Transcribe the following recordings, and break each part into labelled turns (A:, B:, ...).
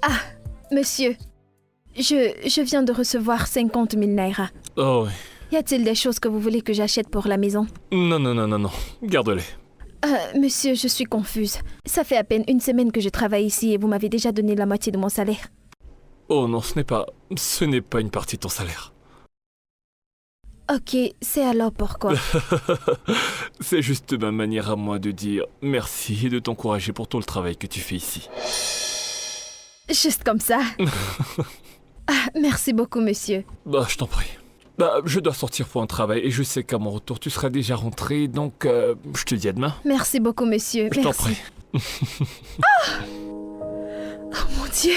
A: Ah, monsieur, je viens de recevoir 50 000 naira.
B: Oh oui.
A: Y a-t-il des choses que vous voulez que j'achète pour la maison?
B: Non. Garde-les.
A: Monsieur, je suis confuse. Ça fait à peine une semaine que je travaille ici et vous m'avez déjà donné la moitié de mon salaire.
B: Oh non, ce n'est pas une partie de ton salaire.
A: Ok, c'est alors pourquoi?
B: C'est juste ma manière à moi de dire merci et de t'encourager pour tout le travail que tu fais ici.
A: Juste comme ça. Merci beaucoup, monsieur.
B: Bah, je t'en prie. Bah, je dois sortir pour un travail et je sais qu'à mon retour, tu seras déjà rentré, donc je te dis à demain.
A: Merci beaucoup, monsieur.
B: Je t'en prie.
A: Oh mon Dieu.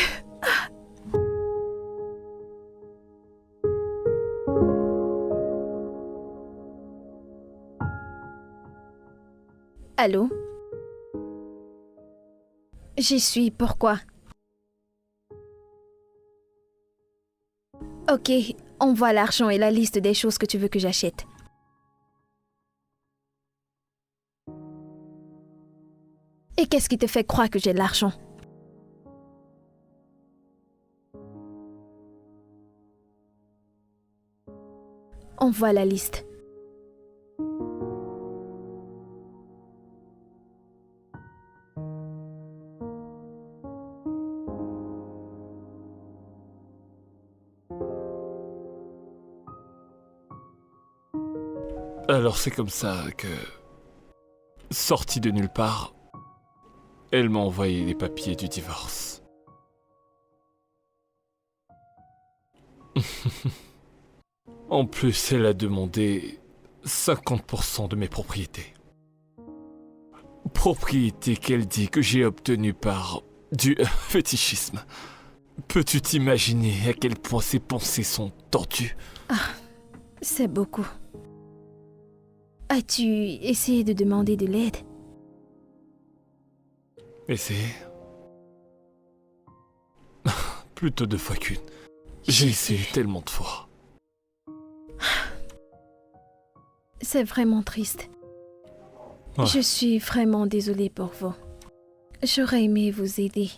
A: Allô? J'y suis, pourquoi? Ok, envoie l'argent et la liste des choses que tu veux que j'achète. Et qu'est-ce qui te fait croire que j'ai de l'argent? Envoie la liste.
B: Alors c'est comme ça que, sortie de nulle part, elle m'a envoyé les papiers du divorce. En plus, elle a demandé 50% de mes propriétés. Propriétés qu'elle dit que j'ai obtenues par du fétichisme. Peux-tu t'imaginer à quel point ses pensées sont tordues?
A: C'est beaucoup. As-tu essayé de demander de l'aide?
B: Essayer? Plutôt 2 fois qu'une. J'ai essayé tellement de fois.
A: C'est vraiment triste.
B: Ouais.
A: Je suis vraiment désolée pour vous. J'aurais aimé vous aider.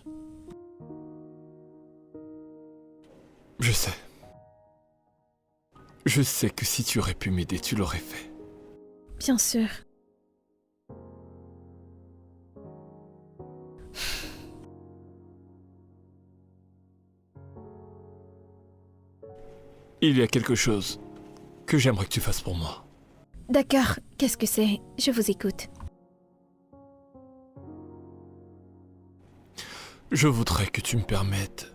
B: Je sais. Je sais que si tu aurais pu m'aider, tu l'aurais fait.
A: Bien sûr.
B: Il y a quelque chose que j'aimerais que tu fasses pour moi.
A: D'accord, qu'est-ce que c'est? Je vous écoute.
B: Je voudrais que tu me permettes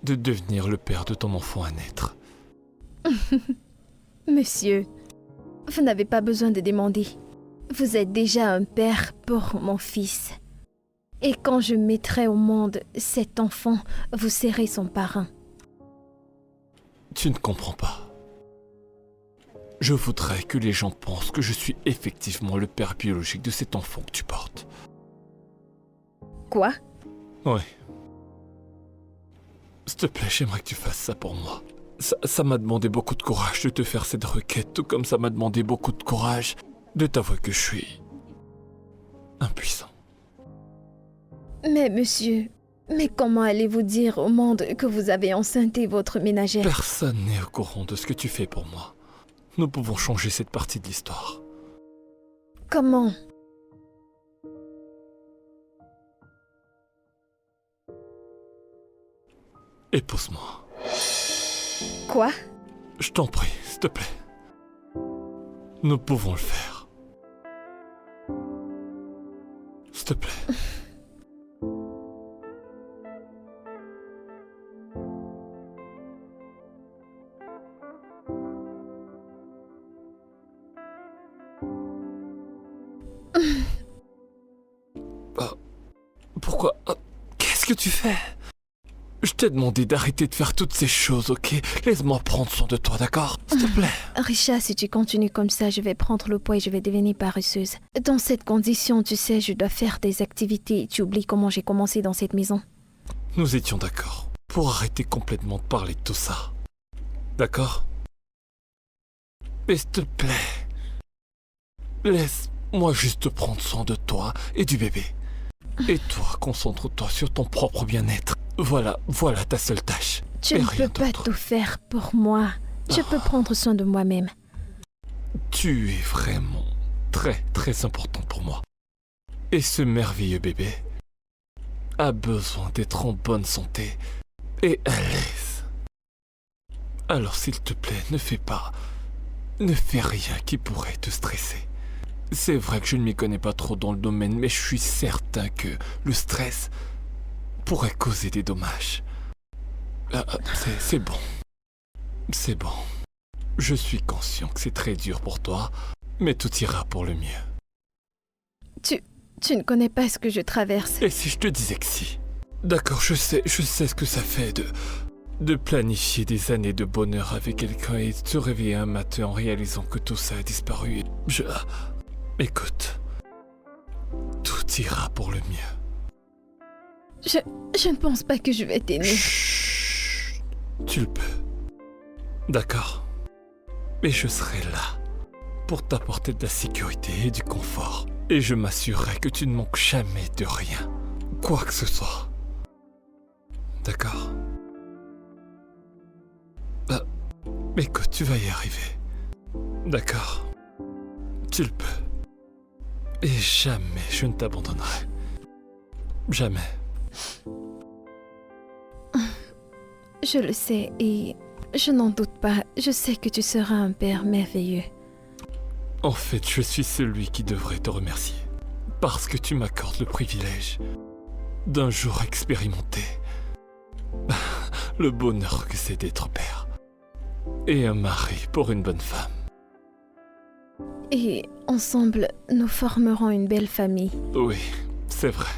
B: de devenir le père de ton enfant à naître.
A: Monsieur, vous n'avez pas besoin de demander. Vous êtes déjà un père pour mon fils. Et quand je mettrai au monde cet enfant, vous serez son parrain.
B: Tu ne comprends pas. Je voudrais que les gens pensent que je suis effectivement le père biologique de cet enfant que tu portes.
A: Quoi?
B: Oui. S'il te plaît, j'aimerais que tu fasses ça pour moi. Ça m'a demandé beaucoup de courage de te faire cette requête, tout comme ça m'a demandé beaucoup de courage de t'avouer que je suis impuissant.
A: Mais monsieur, mais comment allez-vous dire au monde que vous avez enceinté votre ménagère?
B: Personne n'est au courant de ce que tu fais pour moi. Nous pouvons changer cette partie de l'histoire.
A: Comment?
B: Épouse-moi.
A: Quoi?
B: Je t'en prie, s'il te plaît. Nous pouvons le faire. S'il te plaît. Pourquoi? Qu'est-ce que tu fais? Je t'ai demandé d'arrêter de faire toutes ces choses, ok? Laisse-moi prendre soin de toi, d'accord? S'il te plaît.
A: Richard, si tu continues comme ça, je vais prendre le poids et je vais devenir paresseuse. Dans cette condition, tu sais, je dois faire des activités. Tu oublies comment j'ai commencé dans cette maison.
B: Nous étions d'accord pour arrêter complètement de parler de tout ça. D'accord? Mais s'il te plaît, laisse-moi juste prendre soin de toi et du bébé. Et toi, concentre-toi sur ton propre bien-être. Voilà ta seule tâche.
A: Tu
B: Et
A: ne
B: rien
A: peux pas
B: d'autre.
A: tout faire pour moi. Je peux prendre soin de moi-même.
B: Tu es vraiment très très important pour moi. Et ce merveilleux bébé a besoin d'être en bonne santé et à l'aise. Alors s'il te plaît, ne fais rien qui pourrait te stresser. C'est vrai que je ne m'y connais pas trop dans le domaine, mais je suis certain que le stress pourrait causer des dommages. C'est bon. C'est bon. Je suis conscient que c'est très dur pour toi, mais tout ira pour le mieux.
A: Tu ne connais pas ce que je traverse.
B: Et si je te disais que si? D'accord, je sais ce que ça fait de planifier des années de bonheur avec quelqu'un et de se réveiller un matin en réalisant que tout ça a disparu. Écoute, tout ira pour le mieux.
A: Je ne pense pas que je vais t'aimer.
B: Chut, tu le peux. D'accord. Mais je serai là pour t'apporter de la sécurité et du confort. Et je m'assurerai que tu ne manques jamais de rien. Quoi que ce soit. D'accord? Écoute, tu vas y arriver. D'accord? Tu le peux. Et jamais je ne t'abandonnerai. Jamais.
A: Je le sais et je n'en doute pas. Je sais que tu seras un père merveilleux.
B: En fait, je suis celui qui devrait te remercier. Parce que tu m'accordes le privilège d'un jour expérimenter le bonheur que c'est d'être père. Et un mari pour une bonne femme.
A: Et ensemble, nous formerons une belle famille.
B: Oui, c'est vrai.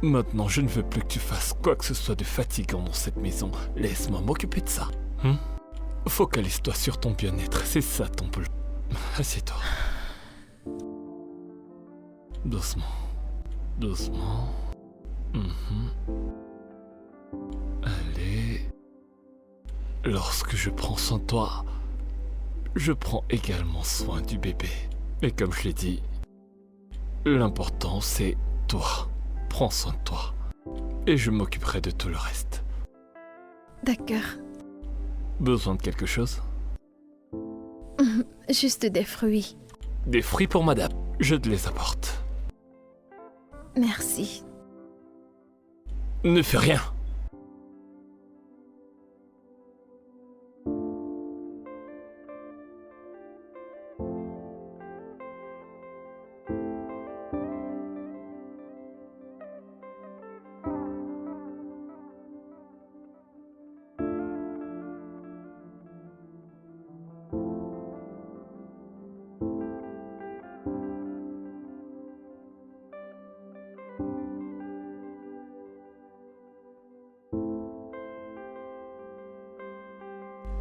B: Maintenant, je ne veux plus que tu fasses quoi que ce soit de fatigant dans cette maison. Laisse-moi m'occuper de ça. Focalise-toi sur ton bien-être, c'est ça ton boulot. Assieds-toi. Doucement. Doucement. Allez. Lorsque je prends soin de toi, je prends également soin du bébé. Et comme je l'ai dit, l'important c'est toi. Prends soin de toi. Et je m'occuperai de tout le reste.
A: D'accord.
B: Besoin de quelque chose?
A: Juste des fruits.
B: Des fruits pour madame. Je te les apporte.
A: Merci.
B: Ne fais rien.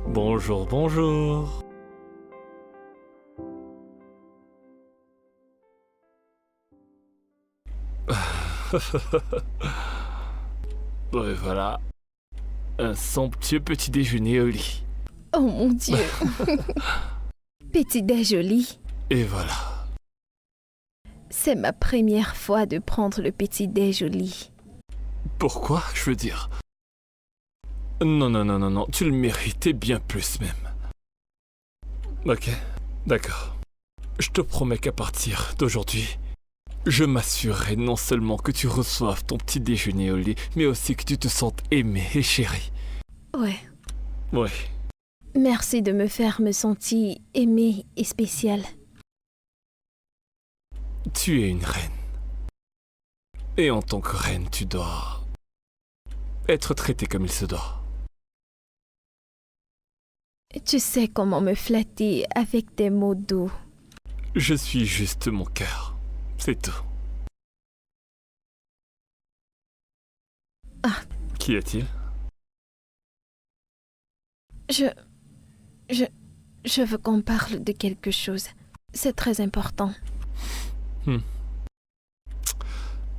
B: Bonjour, bonjour. Ouais, voilà. Un somptueux petit déjeuner au lit.
A: Oh mon Dieu. Petit déj au lit.
B: Et voilà.
A: C'est ma première fois de prendre le petit déj au lit.
B: Pourquoi, je veux dire? Non, tu le mérites et bien plus même. Ok, d'accord. Je te promets qu'à partir d'aujourd'hui, je m'assurerai non seulement que tu reçoives ton petit déjeuner au lit, mais aussi que tu te sentes aimé et chéri.
A: Ouais.
B: Ouais.
A: Merci de me faire me sentir aimée et spéciale.
B: Tu es une reine. Et en tant que reine, tu dois être traitée comme il se doit.
A: Tu sais comment me flatter avec des mots doux.
B: Je suis juste mon cœur. C'est tout.
A: Ah.
B: Qu'y a-t-il?
A: Je veux qu'on parle de quelque chose. C'est très important.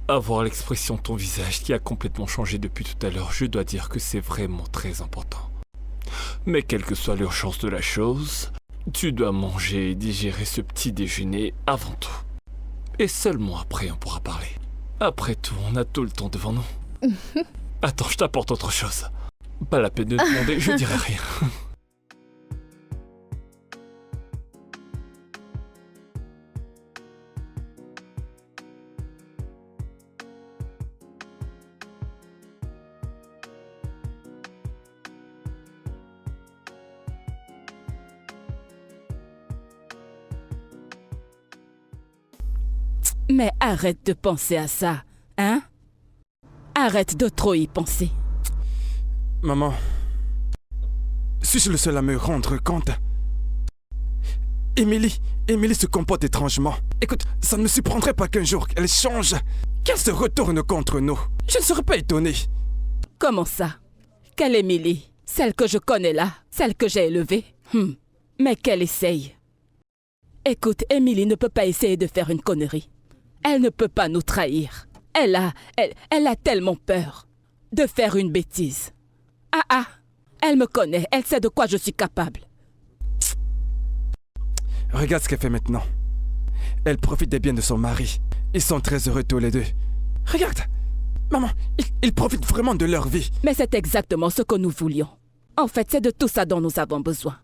B: Avoir l'expression de ton visage qui a complètement changé depuis tout à l'heure, je dois dire que c'est vraiment très important. Mais quelle que soit l'urgence de la chose, tu dois manger et digérer ce petit déjeuner avant tout. Et seulement après on pourra parler. Après tout, on a tout le temps devant nous. Attends, je t'apporte autre chose. Pas la peine de demander, je dirai rien.
C: Mais arrête de penser à ça, hein? Arrête de trop y penser.
D: Maman, suis-je le seul à me rendre compte? Émilie se comporte étrangement. Écoute, ça ne me surprendrait pas qu'un jour elle change, qu'elle se retourne contre nous. Je ne serais pas étonné.
C: Comment ça? Quelle Émilie? Celle que je connais là? Celle que j'ai élevée? Mais qu'elle essaye. Écoute, Émilie ne peut pas essayer de faire une connerie. Elle ne peut pas nous trahir. Elle a tellement peur de faire une bêtise. Elle me connaît, elle sait de quoi je suis capable.
D: Regarde ce qu'elle fait maintenant. Elle profite des biens de son mari. Ils sont très heureux tous les deux. Regarde, maman, ils profitent vraiment de leur vie.
C: Mais c'est exactement ce que nous voulions. En fait, c'est de tout ça dont nous avons besoin.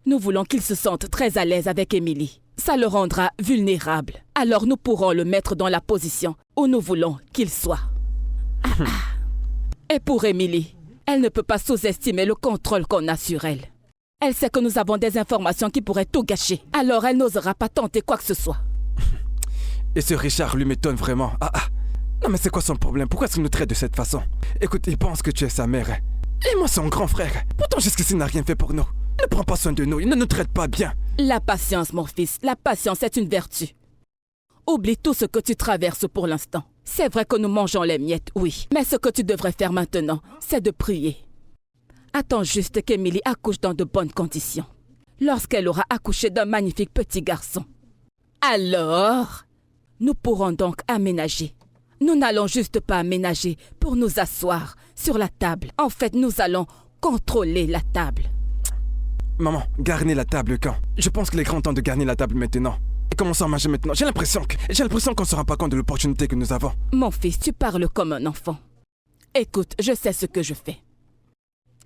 C: Nous voulons qu'ils se sentent très à l'aise avec Émilie. Ça le rendra vulnérable. Alors nous pourrons le mettre dans la position où nous voulons qu'il soit. Et pour Émilie, elle ne peut pas sous-estimer le contrôle qu'on a sur elle. Elle sait que nous avons des informations qui pourraient tout gâcher. Alors elle n'osera pas tenter quoi que ce soit.
D: Et ce Richard lui m'étonne vraiment. Non mais c'est quoi son problème? Pourquoi est-ce qu'il nous traite de cette façon? Écoute, il pense que tu es sa mère. Et moi son grand frère. Pourtant jusqu'ici il n'a rien fait pour nous. Il ne prend pas soin de nous, il ne nous traite pas bien.
C: La patience, mon fils, la patience est une vertu. Oublie tout ce que tu traverses pour l'instant. C'est vrai que nous mangeons les miettes, oui. Mais ce que tu devrais faire maintenant, c'est de prier. Attends juste qu'Émilie accouche dans de bonnes conditions. Lorsqu'elle aura accouché d'un magnifique petit garçon. Alors, nous pourrons donc aménager. Nous n'allons juste pas aménager pour nous asseoir sur la table. En fait, nous allons contrôler la table.
D: Maman, garnis la table quand? Je pense qu'il est grand temps de garnir la table maintenant. Et commençons à manger maintenant. J'ai l'impression qu'on ne se rend pas compte de l'opportunité que nous avons.
C: Mon fils, tu parles comme un enfant. Écoute, je sais ce que je fais.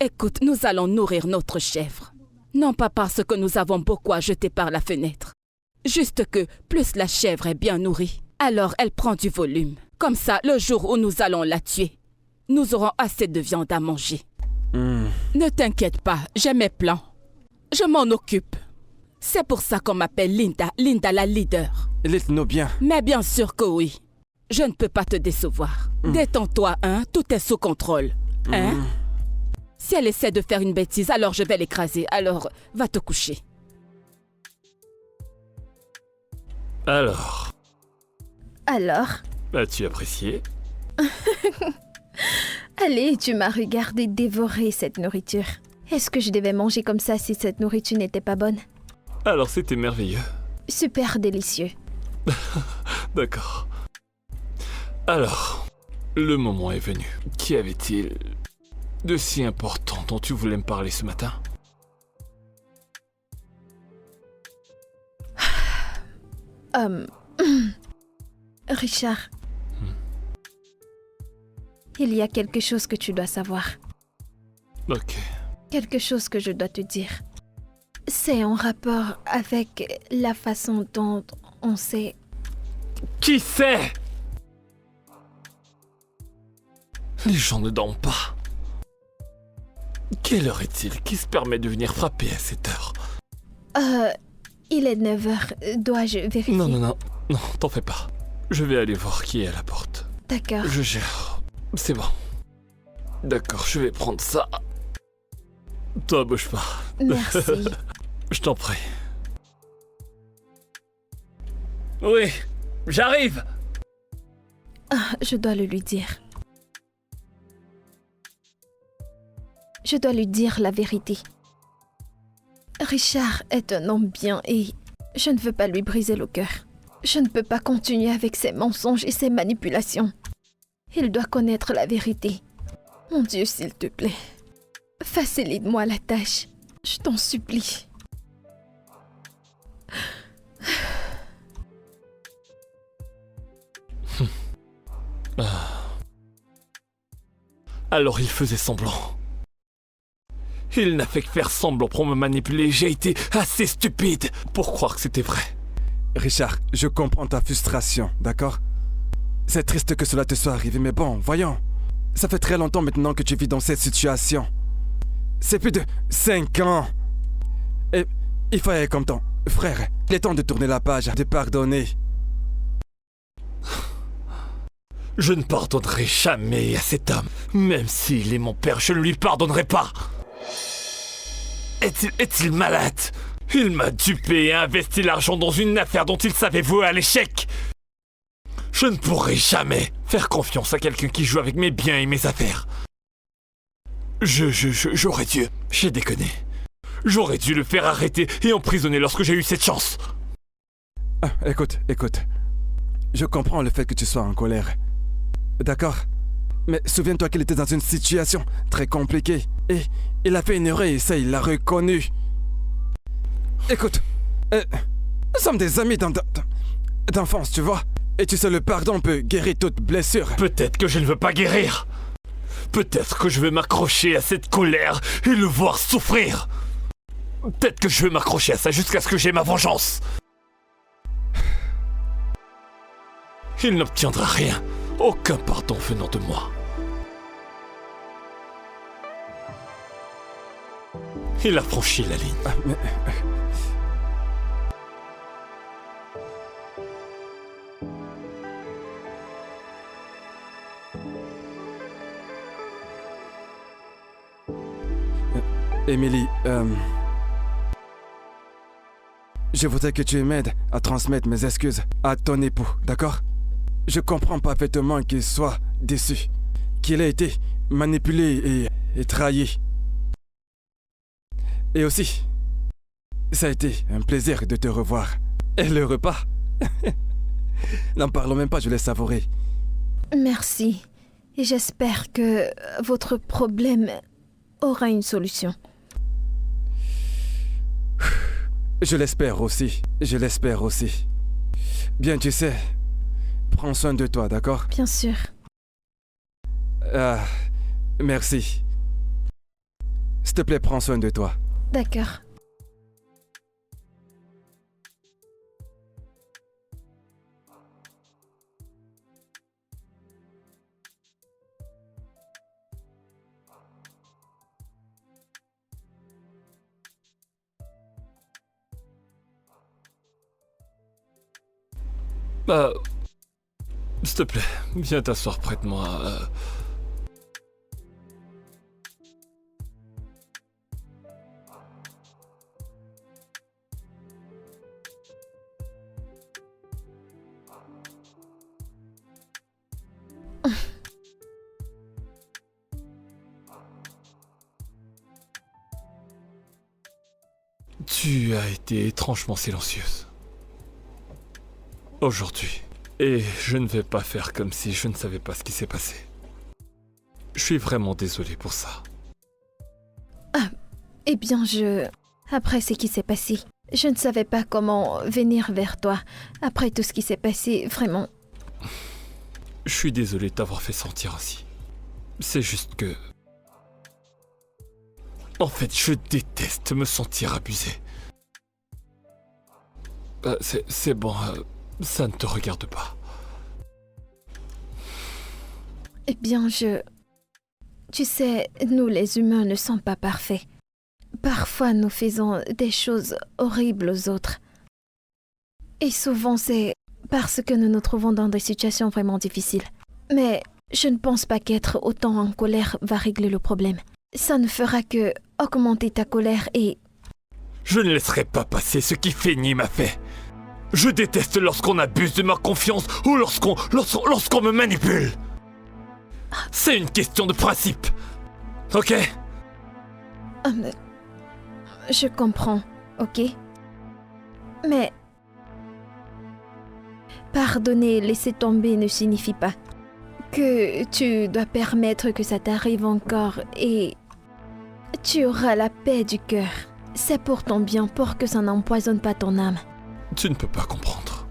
C: Écoute, nous allons nourrir notre chèvre. Non pas parce que nous avons beaucoup à jeter par la fenêtre. Juste que plus la chèvre est bien nourrie, alors elle prend du volume. Comme ça, le jour où nous allons la tuer, nous aurons assez de viande à manger. Ne t'inquiète pas, j'ai mes plans. Je m'en occupe. C'est pour ça qu'on m'appelle Linda la leader.
D: Laisse-nous bien.
C: Mais bien sûr que oui. Je ne peux pas te décevoir. Détends-toi, hein, tout est sous contrôle. Hein? Si elle essaie de faire une bêtise, alors je vais l'écraser. Alors, va te coucher.
B: Alors, as-tu apprécié?
A: Allez, tu m'as regardé dévorer cette nourriture. Est-ce que je devais manger comme ça si cette nourriture n'était pas bonne?
B: Alors c'était merveilleux.
A: Super délicieux.
B: D'accord. Alors, le moment est venu. Qu'y avait-il de si important dont tu voulais me parler ce matin?
A: Richard, il y a quelque chose que tu dois savoir.
B: Ok.
A: Quelque chose que je dois te dire. C'est en rapport avec la façon dont on s'est...
B: Qui sait? Les gens ne dorment pas. Quelle heure est-il? Qui se permet de venir frapper à cette heure?
A: Il est 9h. Dois-je vérifier?
B: Non, t'en fais pas. Je vais aller voir qui est à la porte.
A: D'accord.
B: Je gère. C'est bon. D'accord, je vais prendre ça. Toi, bouge pas.
A: Merci.
B: Je t'en prie. Oui, j'arrive.
A: Je dois le lui dire. Je dois lui dire la vérité. Richard est un homme bien et je ne veux pas lui briser le cœur. Je ne peux pas continuer avec ses mensonges et ses manipulations. Il doit connaître la vérité. Mon Dieu, s'il te plaît, facilite-moi la tâche. Je t'en supplie.
B: Alors il faisait semblant. Il n'a fait que faire semblant pour me manipuler. J'ai été assez stupide pour croire que c'était vrai.
D: Richard, je comprends ta frustration, d'accord? C'est triste que cela te soit arrivé, mais bon, voyons. Ça fait très longtemps maintenant que tu vis dans cette situation. C'est plus de 5 ans. Et il faut aller comme ton frère. Il est temps de tourner la page, de pardonner.
B: Je ne pardonnerai jamais à cet homme. Même s'il est mon père, je ne lui pardonnerai pas. Est-il malade? Il m'a dupé et investi l'argent dans une affaire dont il savait vouer à l'échec. Je ne pourrai jamais faire confiance à quelqu'un qui joue avec mes biens et mes affaires. J'aurais dû... J'ai déconné. J'aurais dû le faire arrêter et emprisonner lorsque j'ai eu cette chance.
D: Écoute. Je comprends le fait que tu sois en colère. D'accord? Mais souviens-toi qu'il était dans une situation très compliquée. Et il a fait une erreur et ça, il l'a reconnu. Écoute, nous sommes des amis d'enfance, tu vois? Et tu sais, le pardon peut guérir toute blessure.
B: Peut-être que je ne veux pas guérir. Peut-être que je vais m'accrocher à cette colère et le voir souffrir. Peut-être que je vais m'accrocher à ça jusqu'à ce que j'ai ma vengeance. Il n'obtiendra rien. Aucun pardon venant de moi. Il a franchi la ligne.
D: Mais... Emily, je voudrais que tu m'aides à transmettre mes excuses à ton époux, d'accord? Je comprends parfaitement qu'il soit déçu, qu'il ait été manipulé et trahi. Et aussi, ça a été un plaisir de te revoir. Et le repas, n'en parlons même pas, je l'ai savouré.
A: Merci. Et j'espère que votre problème aura une solution.
D: Je l'espère aussi. Bien, tu sais, prends soin de toi, d'accord?
A: Bien sûr.
D: Merci. S'il te plaît, prends soin de toi.
A: D'accord.
B: S'il te plaît, viens t'asseoir près de moi. Tu as été étrangement silencieuse. Aujourd'hui. Et je ne vais pas faire comme si je ne savais pas ce qui s'est passé. Je suis vraiment désolé pour ça.
A: Eh bien, après ce qui s'est passé, je ne savais pas comment venir vers toi. Après tout ce qui s'est passé, vraiment.
B: Je suis désolé de t'avoir fait sentir ainsi. C'est juste que... En fait, je déteste me sentir abusé. C'est bon, ça ne te regarde pas.
A: Eh bien, Tu sais, nous les humains ne sommes pas parfaits. Parfois, nous faisons des choses horribles aux autres. Et souvent, c'est parce que nous nous trouvons dans des situations vraiment difficiles. Mais je ne pense pas qu'être autant en colère va régler le problème. Ça ne fera que augmenter ta colère et...
B: Je ne laisserai pas passer ce qui Fanny m'a fait. Je déteste lorsqu'on abuse de ma confiance ou lorsqu'on me manipule. C'est une question de principe. Ok?
A: Je comprends, ok? Mais... Pardonner, laisser tomber ne signifie pas que tu dois permettre que ça t'arrive encore et... Tu auras la paix du cœur. C'est pour ton bien, pour que ça n'empoisonne pas ton âme.
B: Tu ne peux pas comprendre.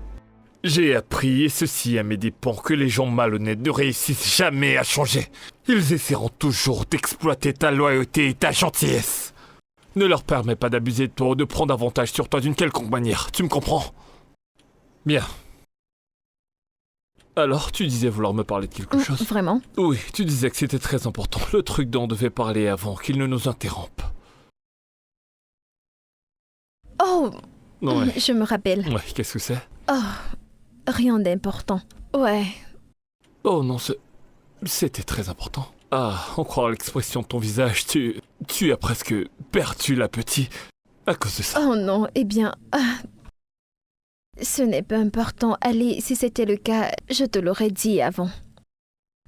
B: J'ai appris, et ceci à mes dépens, que les gens malhonnêtes ne réussissent jamais à changer. Ils essaieront toujours d'exploiter ta loyauté et ta gentillesse. Ne leur permets pas d'abuser de toi ou de prendre avantage sur toi d'une quelconque manière, tu me comprends? Bien. Alors, tu disais vouloir me parler de quelque chose?
A: Vraiment?
B: Oui, tu disais que c'était très important. Le truc dont on devait parler avant qu'il ne nous interrompe.
A: Oh,
B: Ouais.
A: je me rappelle.
B: Ouais, qu'est-ce que c'est?
A: Oh, rien d'important. Ouais.
B: Oh non, c'était très important. Ah, on croit à l'expression de ton visage, tu as presque perdu l'appétit à cause de ça.
A: Oh non, eh bien... ce n'est pas important. Allez, si c'était le cas, je te l'aurais dit avant.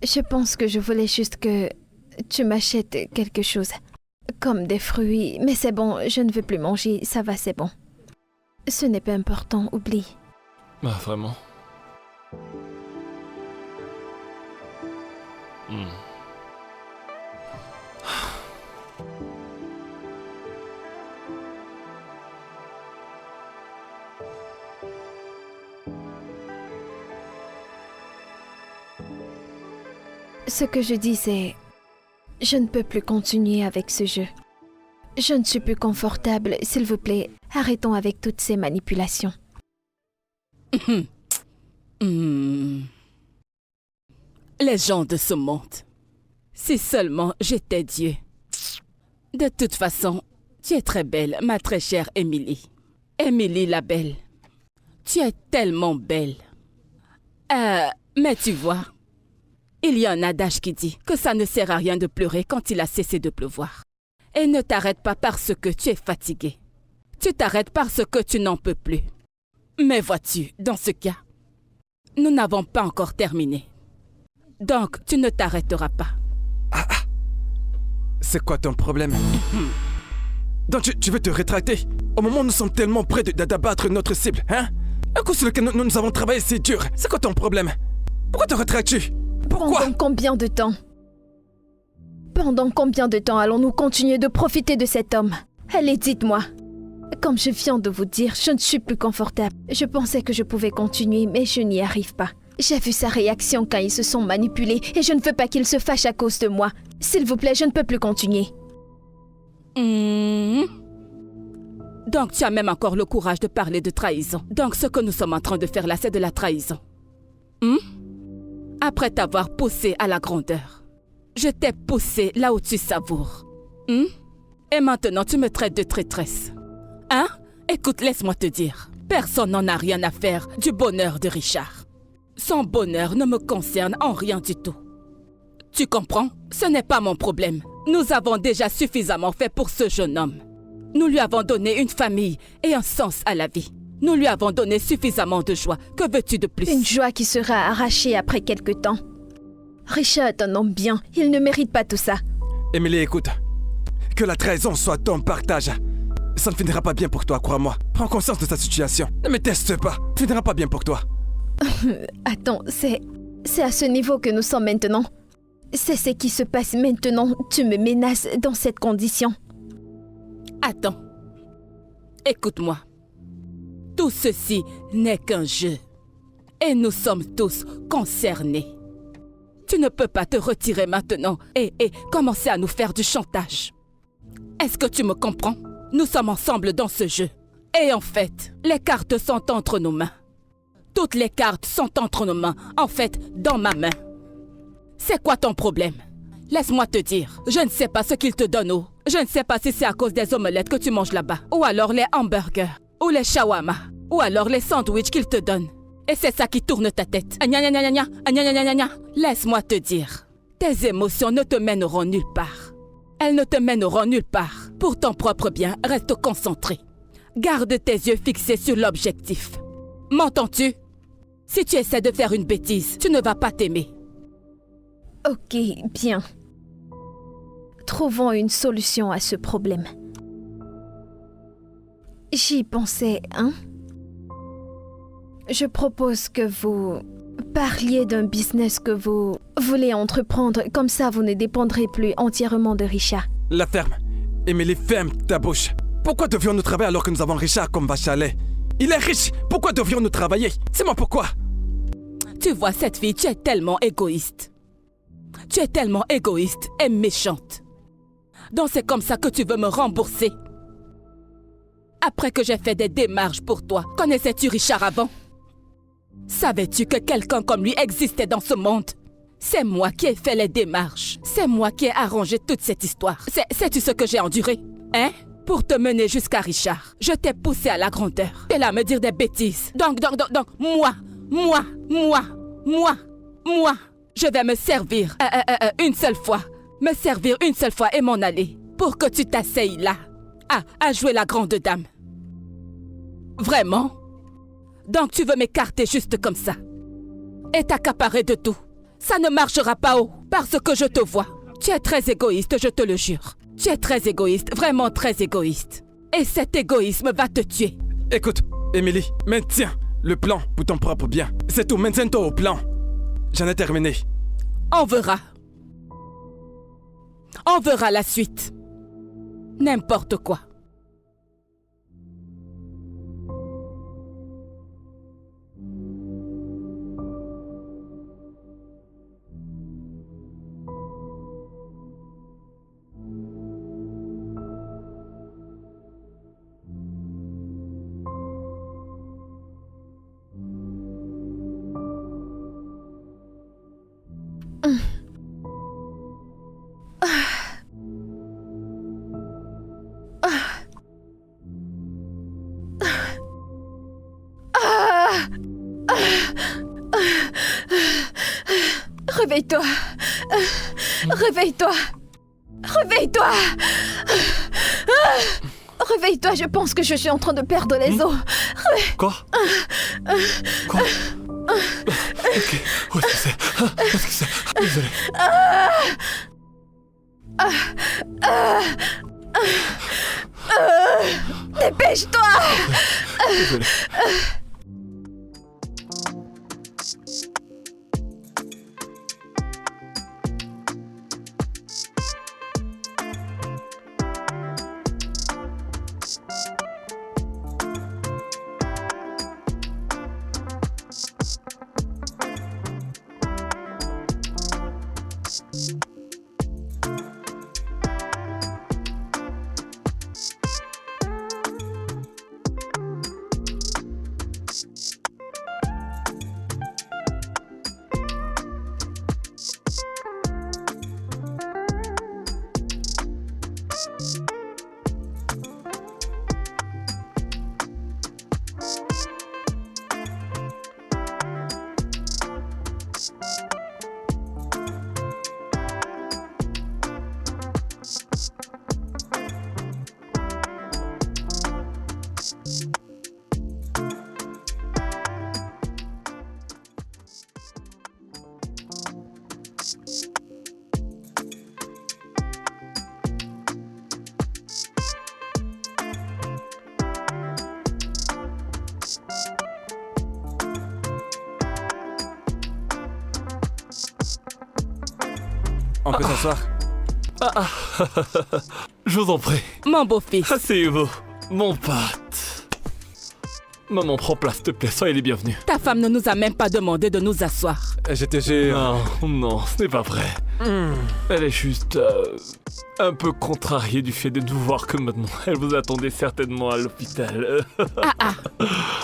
A: Je pense que je voulais juste que tu m'achètes quelque chose. Comme des fruits. Mais c'est bon, je ne veux plus manger. Ça va, c'est bon. Ce n'est pas important, oublie.
B: Ah, vraiment?
A: Ce que je dis, c'est... Je ne peux plus continuer avec ce jeu. Je ne suis plus confortable. S'il vous plaît, arrêtons avec toutes ces manipulations.
C: Les gens de ce monde. Si seulement j'étais Dieu. De toute façon, tu es très belle, ma très chère Émilie. Émilie la belle. Tu es tellement belle. Mais tu vois, il y a un adage qui dit que ça ne sert à rien de pleurer quand il a cessé de pleuvoir. Et ne t'arrête pas parce que tu es fatigué. Tu t'arrêtes parce que tu n'en peux plus. Mais vois-tu, dans ce cas, nous n'avons pas encore terminé. Donc, tu ne t'arrêteras pas.
D: C'est quoi ton problème? Donc tu veux te rétracter? Au moment où nous sommes tellement près d'abattre notre cible, hein? Un coup sur lequel nous avons travaillé si dur. C'est quoi ton problème? Pourquoi te rétractes-tu? Pourquoi?
A: Pendant combien de temps? Pendant combien de temps allons-nous continuer de profiter de cet homme? Allez, dites-moi. Comme je viens de vous dire, je ne suis plus confortable. Je pensais que je pouvais continuer, mais je n'y arrive pas. J'ai vu sa réaction quand ils se sont manipulés et je ne veux pas qu'il se fâche à cause de moi. S'il vous plaît, je ne peux plus continuer.
C: Donc tu as même encore le courage de parler de trahison. Donc ce que nous sommes en train de faire là, c'est de la trahison. Après t'avoir poussé à la grandeur. Je t'ai poussé là où tu savoures. Et maintenant tu me traites de traîtresse. Hein? Écoute, laisse-moi te dire. Personne n'en a rien à faire du bonheur de Richard. Son bonheur ne me concerne en rien du tout. Tu comprends? Ce n'est pas mon problème. Nous avons déjà suffisamment fait pour ce jeune homme. Nous lui avons donné une famille et un sens à la vie. Nous lui avons donné suffisamment de joie. Que veux-tu de plus?
A: Une joie qui sera arrachée après quelque temps. Richard est un homme bien. Il ne mérite pas tout ça.
D: Émilie, écoute. Que la trahison soit ton partage. Ça ne finira pas bien pour toi, crois-moi. Prends conscience de ta situation. Ne me teste pas. Ça ne finira pas bien pour toi.
A: Attends, c'est à ce niveau que nous sommes maintenant. C'est ce qui se passe maintenant. Tu me menaces dans cette condition.
C: Attends. Écoute-moi. Tout ceci n'est qu'un jeu. Et nous sommes tous concernés. Tu ne peux pas te retirer maintenant et commencer à nous faire du chantage. Est-ce que tu me comprends? Nous sommes ensemble dans ce jeu. Et en fait, les cartes sont entre nos mains. Toutes les cartes sont entre nos mains. En fait, dans ma main. C'est quoi ton problème? Laisse-moi te dire. Je ne sais pas ce qu'ils te donnent. Je ne sais pas si c'est à cause des omelettes que tu manges là-bas. Ou alors les hamburgers. Ou les shawarma. Ou alors les sandwichs qu'ils te donnent. Et c'est ça qui tourne ta tête. Laisse-moi te dire. Tes émotions ne te mèneront nulle part. Elles ne te mèneront nulle part. Pour ton propre bien, reste concentré. Garde tes yeux fixés sur l'objectif. M'entends-tu? Si tu essaies de faire une bêtise, tu ne vas pas t'aimer.
A: Ok, bien. Trouvons une solution à ce problème. J'y pensais, hein? Je propose que vous parliez d'un business que vous voulez entreprendre. Comme ça, vous ne dépendrez plus entièrement de Richard.
D: La ferme. Émilie, ferme ta bouche. Pourquoi devions-nous travailler alors que nous avons Richard comme vache à lait? Il est riche. Pourquoi devrions-nous travailler? C'est moi pourquoi?
C: Tu vois, cette fille, tu es tellement égoïste. Tu es tellement égoïste et méchante. Donc c'est comme ça que tu veux me rembourser. Après que j'ai fait des démarches pour toi, connaissais-tu Richard avant? Savais-tu que quelqu'un comme lui existait dans ce monde? C'est moi qui ai fait les démarches. C'est moi qui ai arrangé toute cette histoire. Sais-tu ce que j'ai enduré? Hein? Pour te mener jusqu'à Richard. Je t'ai poussé à la grandeur. Et là, me dire des bêtises. Donc, moi, je vais me servir une seule fois. Me servir une seule fois et m'en aller. Pour que tu t'asseyes là. À jouer la grande dame. Vraiment? Donc tu veux m'écarter juste comme ça? Et t'accaparer de tout? Ça ne marchera pas, oh, parce que je te vois. Tu es très égoïste, je te le jure. Tu es très égoïste, vraiment très égoïste. Et cet égoïsme va te tuer.
D: Écoute, Emily, maintiens le plan pour ton propre bien. C'est tout, maintiens-toi au plan. J'en ai terminé.
C: On verra. On verra la suite. N'importe quoi.
A: Réveille-toi. Réveille-toi. Réveille-toi. Réveille-toi, je pense que je suis en train de perdre les os.
B: Quoi? Quoi? Ok, où est-ce que c'est? Où est-ce que c'est? Désolé.
A: Dépêche-toi.
B: Désolé.
D: On peut s'asseoir?
B: Je vous en prie.
C: Mon beau-fils.
B: Asseyez-vous, mon pote. Maman, prends place, s'il te plaît, soyez les bienvenus.
C: Ta femme ne nous a même pas demandé de nous asseoir.
D: Je te jure.
B: Non, ce n'est pas vrai. Elle est juste un peu contrariée du fait de nous voir que maintenant. Elle vous attendait certainement à l'hôpital.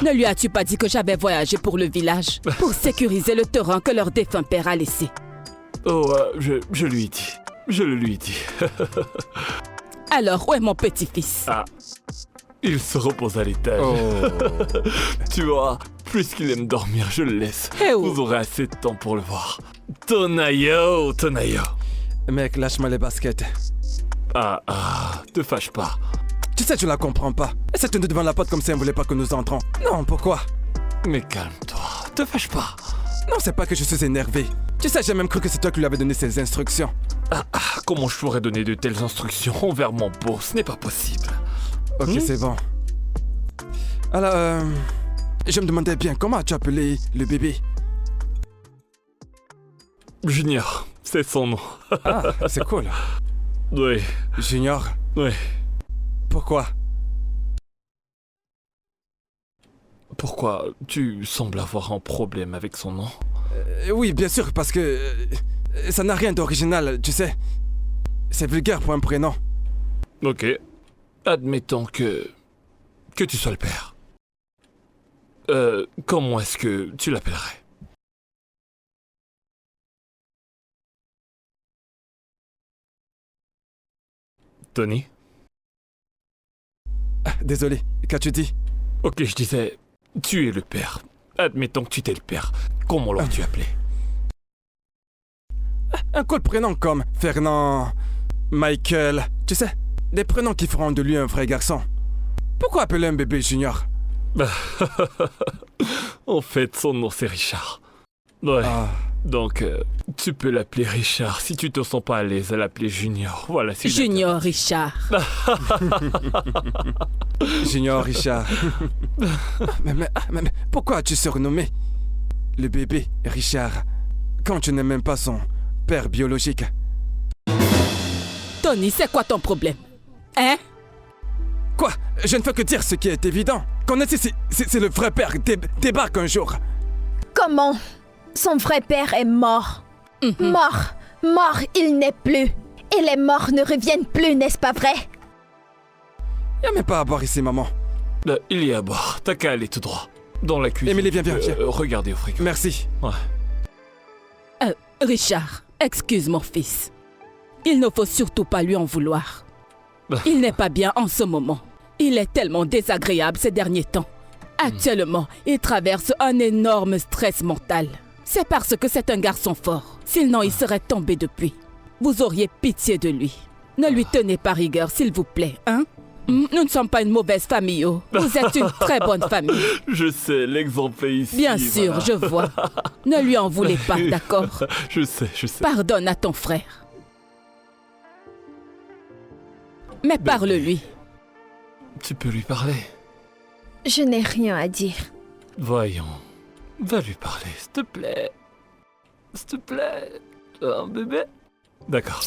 C: Ne lui as-tu pas dit que j'avais voyagé pour le village pour sécuriser le terrain que leur défunt père a laissé?
B: Oh, je lui ai dit. Je le lui ai dit.
C: Alors, où est mon petit-fils?
B: Il se repose à l'étage.
D: Oh.
B: Tu vois, puisqu'il aime dormir, je le laisse.
C: Eh oh.
B: Vous aurez assez de temps pour le voir. Tonayo.
D: Mec, lâche-moi les baskets.
B: Te fâche pas.
D: Tu sais, je la comprends pas. Elle s'est tenue devant la porte comme si elle ne voulait pas que nous entrons. Non, pourquoi?
B: Mais calme-toi, te fâche pas.
D: Non, c'est pas que je suis énervé. Tu sais, j'ai même cru que c'est toi qui lui avais donné ces instructions.
B: Comment je pourrais donner de telles instructions envers mon beau? Ce n'est pas possible.
D: Ok, c'est bon. Alors, je me demandais bien, comment as-tu appelé le bébé?
B: Junior, c'est son nom.
D: C'est cool.
B: Oui.
D: Junior?
B: Oui.
D: Pourquoi?
B: Pourquoi tu sembles avoir un problème avec son nom?
D: Oui, bien sûr, parce que ça n'a rien d'original, tu sais. C'est vulgaire pour un prénom.
B: Ok. Admettons que tu sois le père. Comment est-ce que tu l'appellerais? Tony?
D: Ah, désolé, qu'as-tu dit?
B: Ok, je disais, tu es le père. Admettons que tu t'es le père. Comment l'aurais-tu appelé?
D: Un cool prénom comme Fernand, Michael, tu sais, des prénoms qui feront de lui un vrai garçon. Pourquoi appeler un bébé Junior?
B: En fait, son nom c'est Richard. Ouais. Donc, tu peux l'appeler Richard si tu te sens pas à l'aise à l'appeler Junior. Voilà, c'est
C: Junior Richard.
D: Junior Richard. mais pourquoi as-tu surnommé le bébé Richard quand tu n'es même pas son père biologique?
C: Tony, c'est quoi ton problème? Hein?
D: Quoi? Je ne fais que dire ce qui est évident. Qu'on est ici, c'est le vrai père débarque un jour.
A: Comment? Son vrai père est mort. Mort, il n'est plus. Et les morts ne reviennent plus, n'est-ce pas vrai?
D: Y a même pas à boire ici, maman.
B: Il y a à boire. T'as qu'à aller tout droit. Dans la cuisine.
D: Émilie, viens.
B: Regardez au frigo.
D: Merci.
B: Ouais.
C: Richard, excuse mon fils. Il ne faut surtout pas lui en vouloir. Il n'est pas bien en ce moment. Il est tellement désagréable ces derniers temps. Actuellement, il traverse un énorme stress mental. C'est parce que c'est un garçon fort. Sinon, il serait tombé depuis. Vous auriez pitié de lui. Ne lui tenez pas rigueur, s'il vous plaît, hein? Nous ne sommes pas une mauvaise famille, oh. Vous êtes une très bonne famille.
B: Je sais, l'exemple est ici.
C: Bien sûr,
B: voilà.
C: je vois. Ne lui en voulez pas, d'accord?
B: Je sais.
C: Pardonne à ton frère. Mais parle-lui.
B: Tu peux lui parler.
A: Je n'ai rien à dire.
B: Voyons. Va lui parler, s'il te plaît. S'il te plaît. Un bébé? D'accord.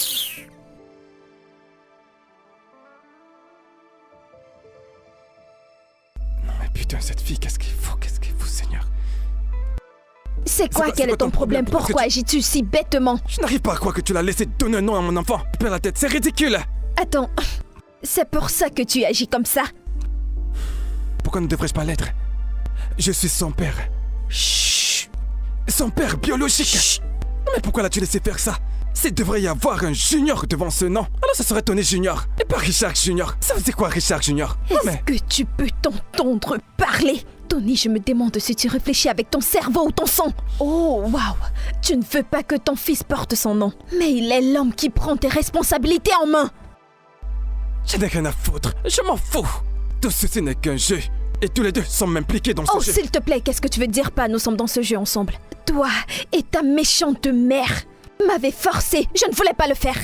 D: Non mais putain, cette fille, qu'est-ce qu'il faut, Seigneur?
A: C'est quoi, quel est ton problème? Pourquoi agis-tu si bêtement?
D: Je n'arrive pas à croire que tu l'as laissé donner un nom à mon enfant. Tu perds la tête, c'est ridicule.
A: Attends, c'est pour ça que tu agis comme ça?
D: Pourquoi ne devrais-je pas l'être? Je suis son père.
A: Chut!
D: Son père biologique.
A: Chut.
D: Mais pourquoi l'as-tu laissé faire ça? S'il devrait y avoir un Junior devant ce nom, alors ça serait Tony Junior, et pas Richard Junior. Ça veut dire quoi, Richard Junior?
A: Est-ce que tu peux t'entendre parler? Tony, je me demande si tu réfléchis avec ton cerveau ou ton sang. Oh, waouh! Tu ne veux pas que ton fils porte son nom. Mais il est l'homme qui prend tes responsabilités en main.
D: Je n'ai rien à foutre, je m'en fous. Tout ceci n'est qu'un jeu. Et tous les deux sommes impliqués dans ce jeu.
A: Oh, s'il te plaît, qu'est-ce que tu veux dire pas? Nous sommes dans ce jeu ensemble. Toi et ta méchante mère m'avez forcé. Je ne voulais pas le faire.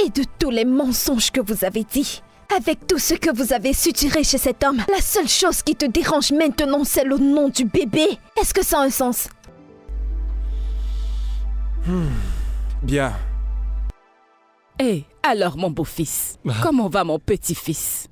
A: Et de tous les mensonges que vous avez dit, avec tout ce que vous avez suturé chez cet homme, la seule chose qui te dérange maintenant, c'est le nom du bébé. Est-ce que ça a un sens?
D: Bien.
C: Hé, alors mon beau-fils, comment va mon petit-fils?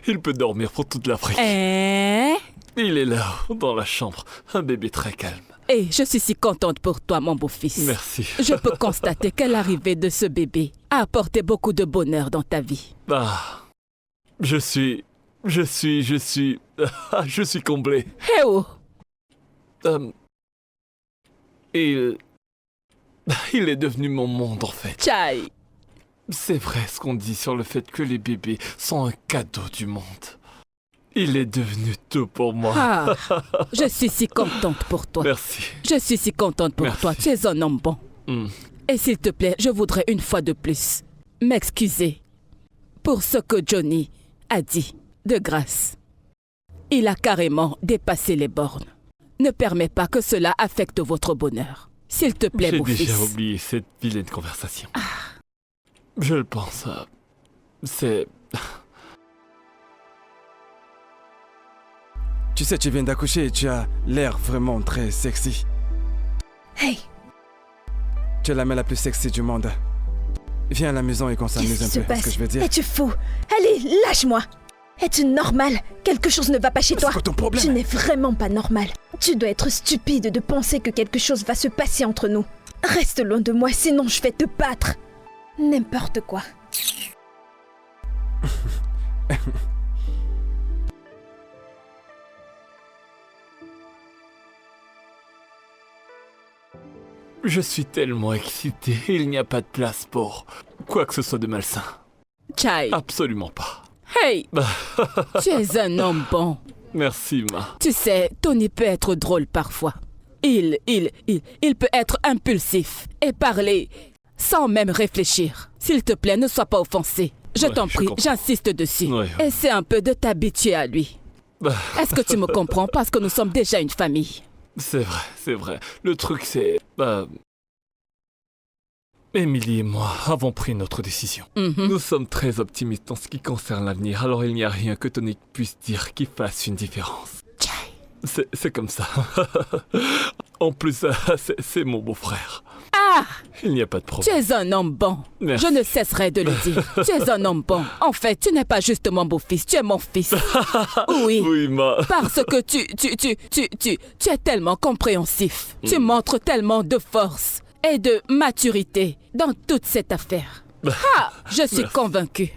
B: Il peut dormir pour toute l'Afrique.
C: Hein?
B: Il est là, dans la chambre. Un bébé très calme.
C: Et je suis si contente pour toi, mon beau-fils.
B: Merci.
C: Je peux constater que l'arrivée de ce bébé a apporté beaucoup de bonheur dans ta vie.
B: Je suis comblé.
C: Hé oh!
B: Il est devenu mon monde, en fait.
C: Tchaï!
B: C'est vrai ce qu'on dit sur le fait que les bébés sont un cadeau du monde. Il est devenu tout pour moi.
C: Ah, je suis si contente pour toi.
B: Merci.
C: Je suis si contente pour
B: Merci.
C: toi. Tu es un homme bon. Et s'il te plaît, je voudrais une fois de plus m'excuser pour ce que Johnny a dit. De grâce. Il a carrément dépassé les bornes. Ne permets pas que cela affecte votre bonheur. S'il te plaît,
B: J'ai
C: beau-fils.
B: déjà oublié cette vilaine conversation. Je le pense. C'est...
D: Tu sais, tu viens d'accoucher et tu as l'air vraiment très sexy.
A: Hey!
D: Tu es la mère la plus sexy du monde. Viens à la maison et qu'on s'amuse un
A: Qu'est-ce qui se
D: peu, c'est ce que
A: passe?
D: je veux dire.
A: Es-tu fou? Allez, lâche-moi! Es-tu normal? Quelque chose ne va pas chez toi.
D: C'est quoi ton problème?
A: Tu n'es vraiment pas normal. Tu dois être stupide de penser que quelque chose va se passer entre nous. Reste loin de moi, sinon je vais te battre. N'importe quoi.
B: Je suis tellement excité, il n'y a pas de place pour quoi que ce soit de malsain.
C: Chai,
B: Absolument pas.
C: hey, tu es un homme bon.
B: Merci, Ma.
C: Tu sais, Tony peut être drôle parfois. Il peut être impulsif et parler sans même réfléchir. S'il te plaît, ne sois pas offensé. Je
B: Ouais,
C: t'en
B: je
C: prie,
B: comprends.
C: j'insiste dessus.
B: Ouais, ouais.
C: Essaie un peu de t'habituer à lui. Est-ce que tu me comprends? Parce que nous sommes déjà une famille.
B: C'est vrai, c'est vrai. Le truc, c'est... Émilie et moi avons pris notre décision.
C: Mhm.
B: Nous sommes très optimistes en ce qui concerne l'avenir, alors il n'y a rien que Tony puisse dire qui fasse une différence. C'est comme ça. En plus, c'est mon beau-frère.
C: Ah!
B: Il n'y a pas de
C: Tu
B: problème.
C: es un homme bon.
B: Merci.
C: Je ne cesserai de le dire. Tu es un homme bon. En fait, tu n'es pas juste mon beau-fils, tu es mon fils. Oui.
B: Oui, Ma.
C: Parce que tu es tellement compréhensif. Tu montres tellement de force et de maturité dans toute cette affaire. Ah, je suis
B: Merci.
C: convaincue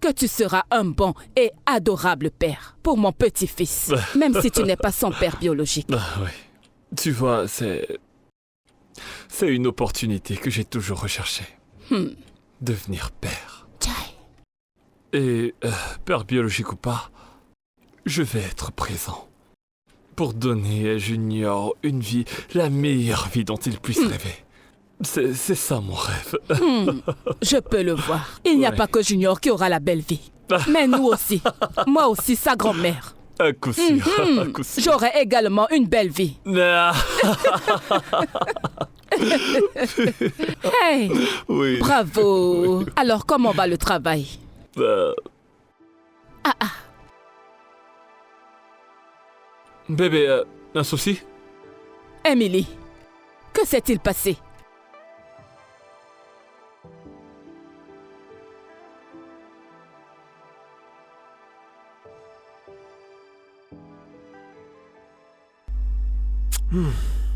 C: que tu seras un bon et adorable père pour mon petit-fils, même si tu n'es pas son père biologique.
B: Oui. Tu vois, c'est une opportunité que j'ai toujours recherchée. Devenir père. Et père biologique ou pas, je vais être présent. Pour donner à Junior une vie, la meilleure vie dont il puisse rêver. C'est ça mon rêve.
C: Je peux le voir. Il n'y a
B: Ouais.
C: pas que Junior qui aura la belle vie. Mais nous aussi. Moi aussi, sa grand-mère.
B: À coup sûr, à coup sûr.
C: J'aurai également une belle vie.
B: Ah,
C: Hey,
B: oui.
C: bravo. Alors, comment va le travail?
B: Bébé, un souci?
C: Emily, que s'est-il passé?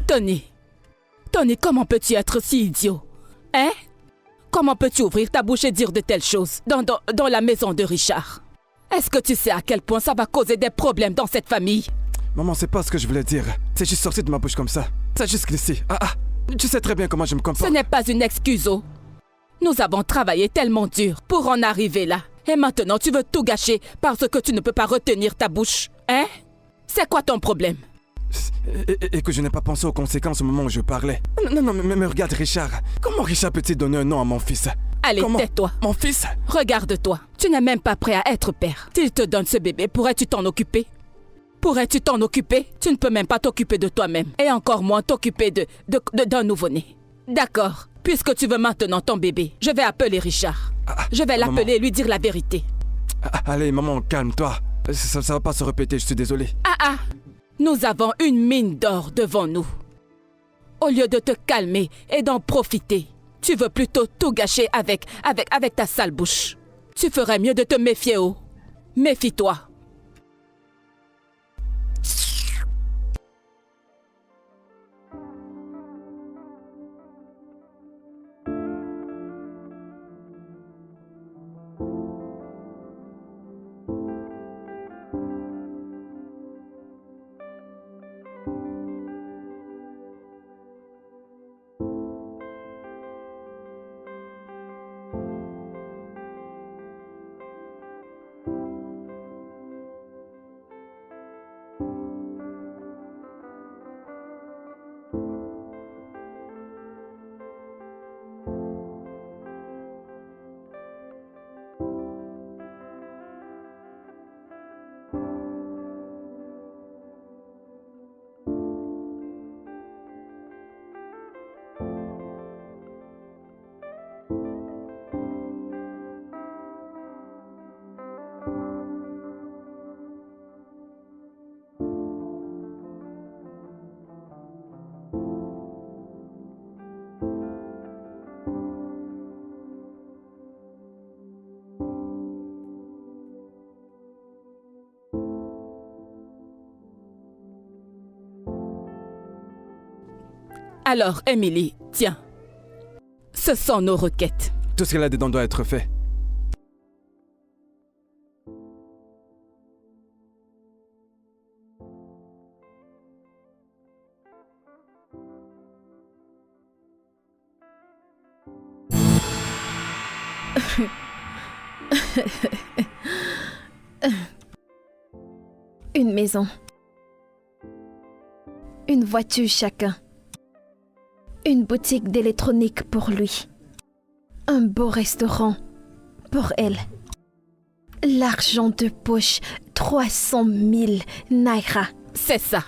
C: Tony, comment peux-tu être si idiot? Hein? Comment peux-tu ouvrir ta bouche et dire de telles choses dans la maison de Richard? Est-ce que tu sais à quel point ça va causer des problèmes dans cette famille?
D: Maman, c'est pas ce que je voulais dire. C'est juste sorti de ma bouche comme ça. C'est juste glissé. Tu sais très bien comment je me
C: Ce
D: comporte.
C: n'est pas une excuse, oh. Nous avons travaillé tellement dur pour en arriver là. Et maintenant, tu veux tout gâcher parce que tu ne peux pas retenir ta bouche. Hein? C'est quoi ton problème?
D: Et que je n'ai pas pensé aux conséquences au moment où je parlais. Non, mais regarde Richard. Comment Richard peut-il donner un nom à mon fils?
C: Allez,
D: Comment?
C: tais-toi.
D: Mon fils?
C: Regarde-toi. Tu n'es même pas prêt à être père. S'il te donne ce bébé, pourrais-tu t'en occuper? Pourrais-tu t'en occuper? Tu ne peux même pas t'occuper de toi-même. Et encore moins t'occuper d'un nouveau-né. D'accord. Puisque tu veux maintenant ton bébé, je vais appeler Richard. Je vais
D: maman.
C: l'appeler et lui dire la vérité.
D: Allez, maman, calme-toi. Ça va pas se répéter, je suis désolé.
C: Nous avons une mine d'or devant nous. Au lieu de te calmer et d'en profiter, tu veux plutôt tout gâcher avec ta sale bouche. Tu ferais mieux de te méfier, oh. Méfie-toi. Alors, Emily, tiens. Ce sont nos requêtes.
D: Tout ce qu'elle a dedans doit être fait.
A: Une maison. Une voiture chacun. Une boutique d'électronique pour lui. Un beau restaurant pour elle. L'argent de poche, 300 000 naira.
C: C'est ça.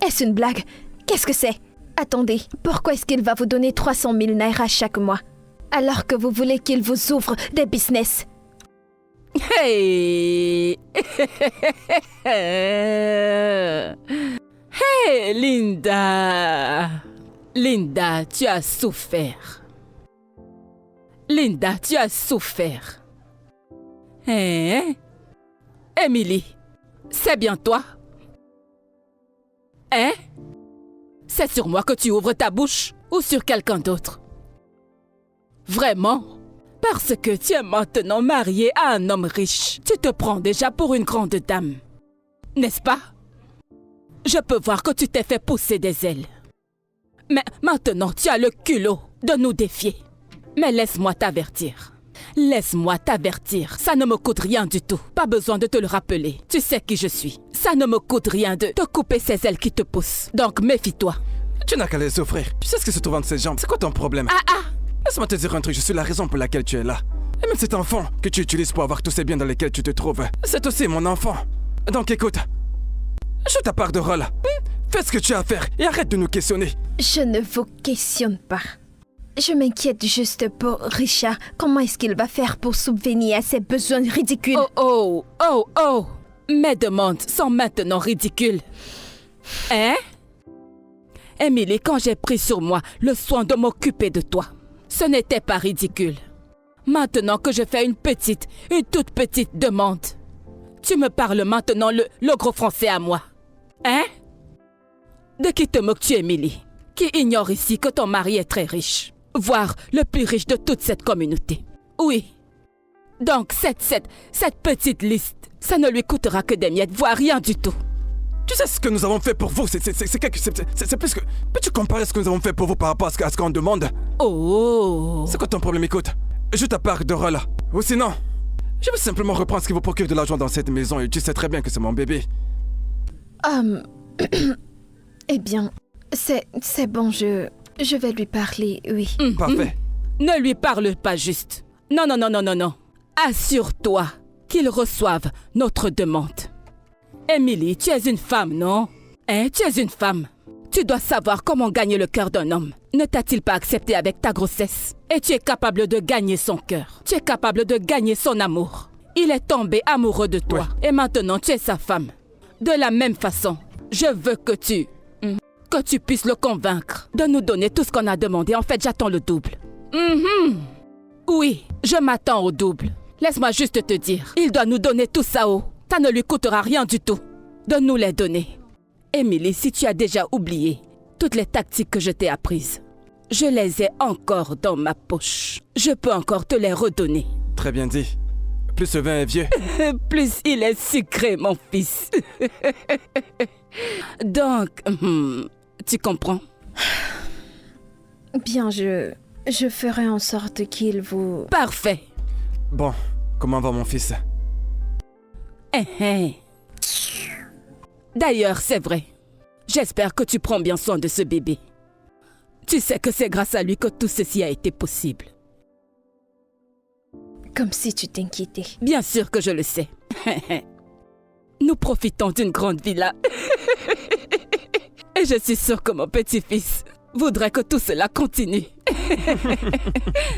A: Est-ce une blague? Qu'est-ce que c'est? Attendez, pourquoi est-ce qu'il va vous donner 300 000 naira chaque mois? Alors que vous voulez qu'il vous ouvre des business?
C: Hey! Hey, Linda! Linda, tu as souffert. Linda, tu as souffert. Hein? Emily, c'est bien toi? Hein? C'est sur moi que tu ouvres ta bouche ou sur quelqu'un d'autre? Vraiment? Parce que tu es maintenant mariée à un homme riche. Tu te prends déjà pour une grande dame. N'est-ce pas? Je peux voir que tu t'es fait pousser des ailes. Mais maintenant, tu as le culot de nous défier. Mais laisse-moi t'avertir. Laisse-moi t'avertir. Ça ne me coûte rien du tout. Pas besoin de te le rappeler. Tu sais qui je suis. Ça ne me coûte rien de te couper ces ailes qui te poussent. Donc méfie-toi.
D: Tu n'as qu'à les offrir. Tu sais ce qui se trouve entre ses jambes. C'est quoi ton problème? Laisse-moi te dire un truc, je suis la raison pour laquelle tu es là. Et même cet enfant que tu utilises pour avoir tous ces biens dans lesquels tu te trouves, c'est aussi mon enfant. Donc écoute, joue ta part de rôle. Fais ce que tu as à faire et arrête de nous questionner.
A: Je ne vous questionne pas. Je m'inquiète juste pour Richard. Comment est-ce qu'il va faire pour subvenir à ses besoins ridicules?
C: Oh. Mes demandes sont maintenant ridicules. Hein? Emily, quand j'ai pris sur moi le soin de m'occuper de toi, ce n'était pas ridicule. Maintenant que je fais une toute petite demande, tu me parles maintenant le gros français à moi. Hein? De qui te moques-tu, Emily? Qui ignore ici que ton mari est très riche, voire le plus riche de toute cette communauté. Oui. Donc cette petite liste, ça ne lui coûtera que des miettes, voire rien du tout.
D: Tu sais ce que nous avons fait pour vous, c'est plus que... Peux-tu comparer ce que nous avons fait pour vous par rapport à ce qu'on demande?
C: Oh!
D: C'est quoi ton problème, écoute? Joue ta part de rôle. Ou sinon, je vais simplement reprendre ce qui vous procure de l'argent dans cette maison et tu sais très bien que c'est mon bébé.
A: Eh bien, c'est bon, je vais lui parler, oui.
D: Parfait.
C: Ne lui parle pas juste. Non. Assure-toi qu'il reçoive notre demande. Emily, tu es une femme, non? Hein, tu es une femme. Tu dois savoir comment gagner le cœur d'un homme. Ne t'a-t-il pas accepté avec ta grossesse? Et tu es capable de gagner son cœur. Tu es capable de gagner son amour. Il est tombé amoureux de toi. Ouais. Et maintenant, tu es sa femme. De la même façon, je veux que tu puisses le convaincre de nous donner tout ce qu'on a demandé. En fait, j'attends le double. Oui, je m'attends au double. Laisse-moi juste te dire, il doit nous donner tout ça. Ça ne lui coûtera rien du tout de nous les donner. Emily, si tu as déjà oublié toutes les tactiques que je t'ai apprises, je les ai encore dans ma poche. Je peux encore te les redonner.
D: Très bien dit. Plus le vin est vieux,
C: plus il est sucré, mon fils. Donc, tu comprends?
A: Bien, je ferai en sorte qu'il vous...
C: Parfait.
D: Bon, comment va mon fils?
C: D'ailleurs, c'est vrai. J'espère que tu prends bien soin de ce bébé. Tu sais que c'est grâce à lui que tout ceci a été possible.
A: Comme si tu t'inquiétais.
C: Bien sûr que je le sais. Nous profitons d'une grande villa. Et je suis sûre que mon petit-fils voudrait que tout cela continue.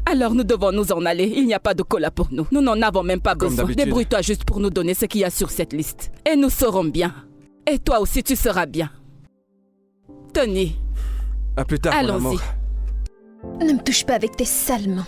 C: Alors nous devons nous en aller. Il n'y a pas de cola pour nous. Nous n'en avons même pas besoin. Débrouille-toi juste pour nous donner ce qu'il y a sur cette liste. Et nous serons bien. Et toi aussi tu seras bien. Tony.
D: À plus tard, mon amour.
A: Ne me touche pas avec tes sales mains.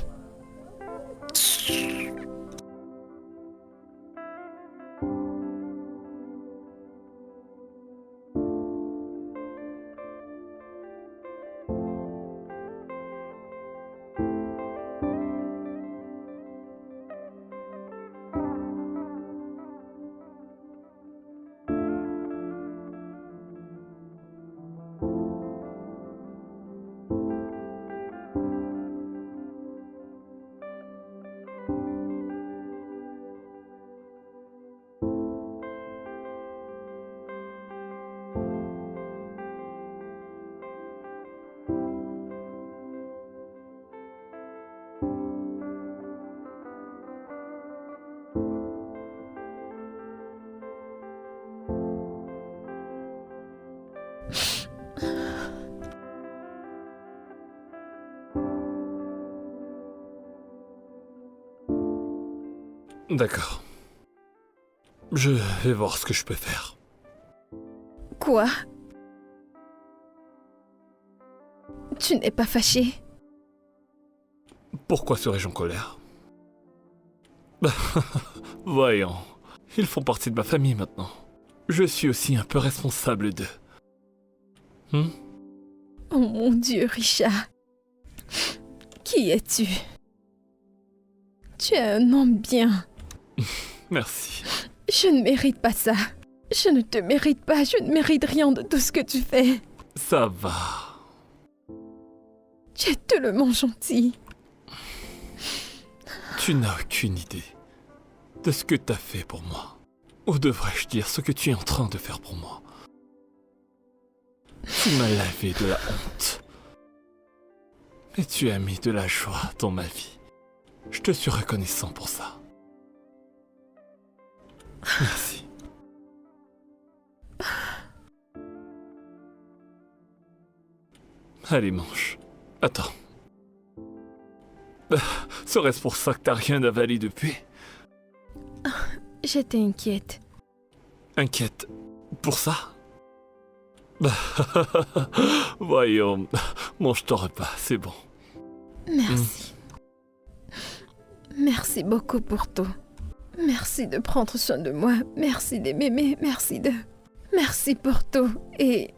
B: D'accord. Je vais voir ce que je peux faire.
A: Quoi? Tu n'es pas fâché?
B: Pourquoi serais-je en colère? Voyons, ils font partie de ma famille maintenant. Je suis aussi un peu responsable d'eux.
A: Oh mon Dieu, Richard. Qui es-tu? Tu es un homme bien.
B: Merci.
A: Je ne mérite pas ça. Je ne te mérite pas. Je ne mérite rien de tout ce que tu fais.
B: Ça va.
A: Tu es tellement gentil.
B: Tu n'as aucune idée de ce que tu as fait pour moi. Ou devrais-je dire ce que tu es en train de faire pour moi? Tu m'as lavé de la honte. Et tu as mis de la joie dans ma vie. Je te suis reconnaissant pour ça. Merci. Allez, mange. Attends. Serait-ce pour ça que t'as rien avalé depuis?
A: J'étais inquiète.
B: Inquiète. Pour ça? Voyons. Mange ton repas, c'est bon.
A: Merci. Merci beaucoup pour tout. Merci de prendre soin de moi. Merci de m'aimer. Merci pour tout. Et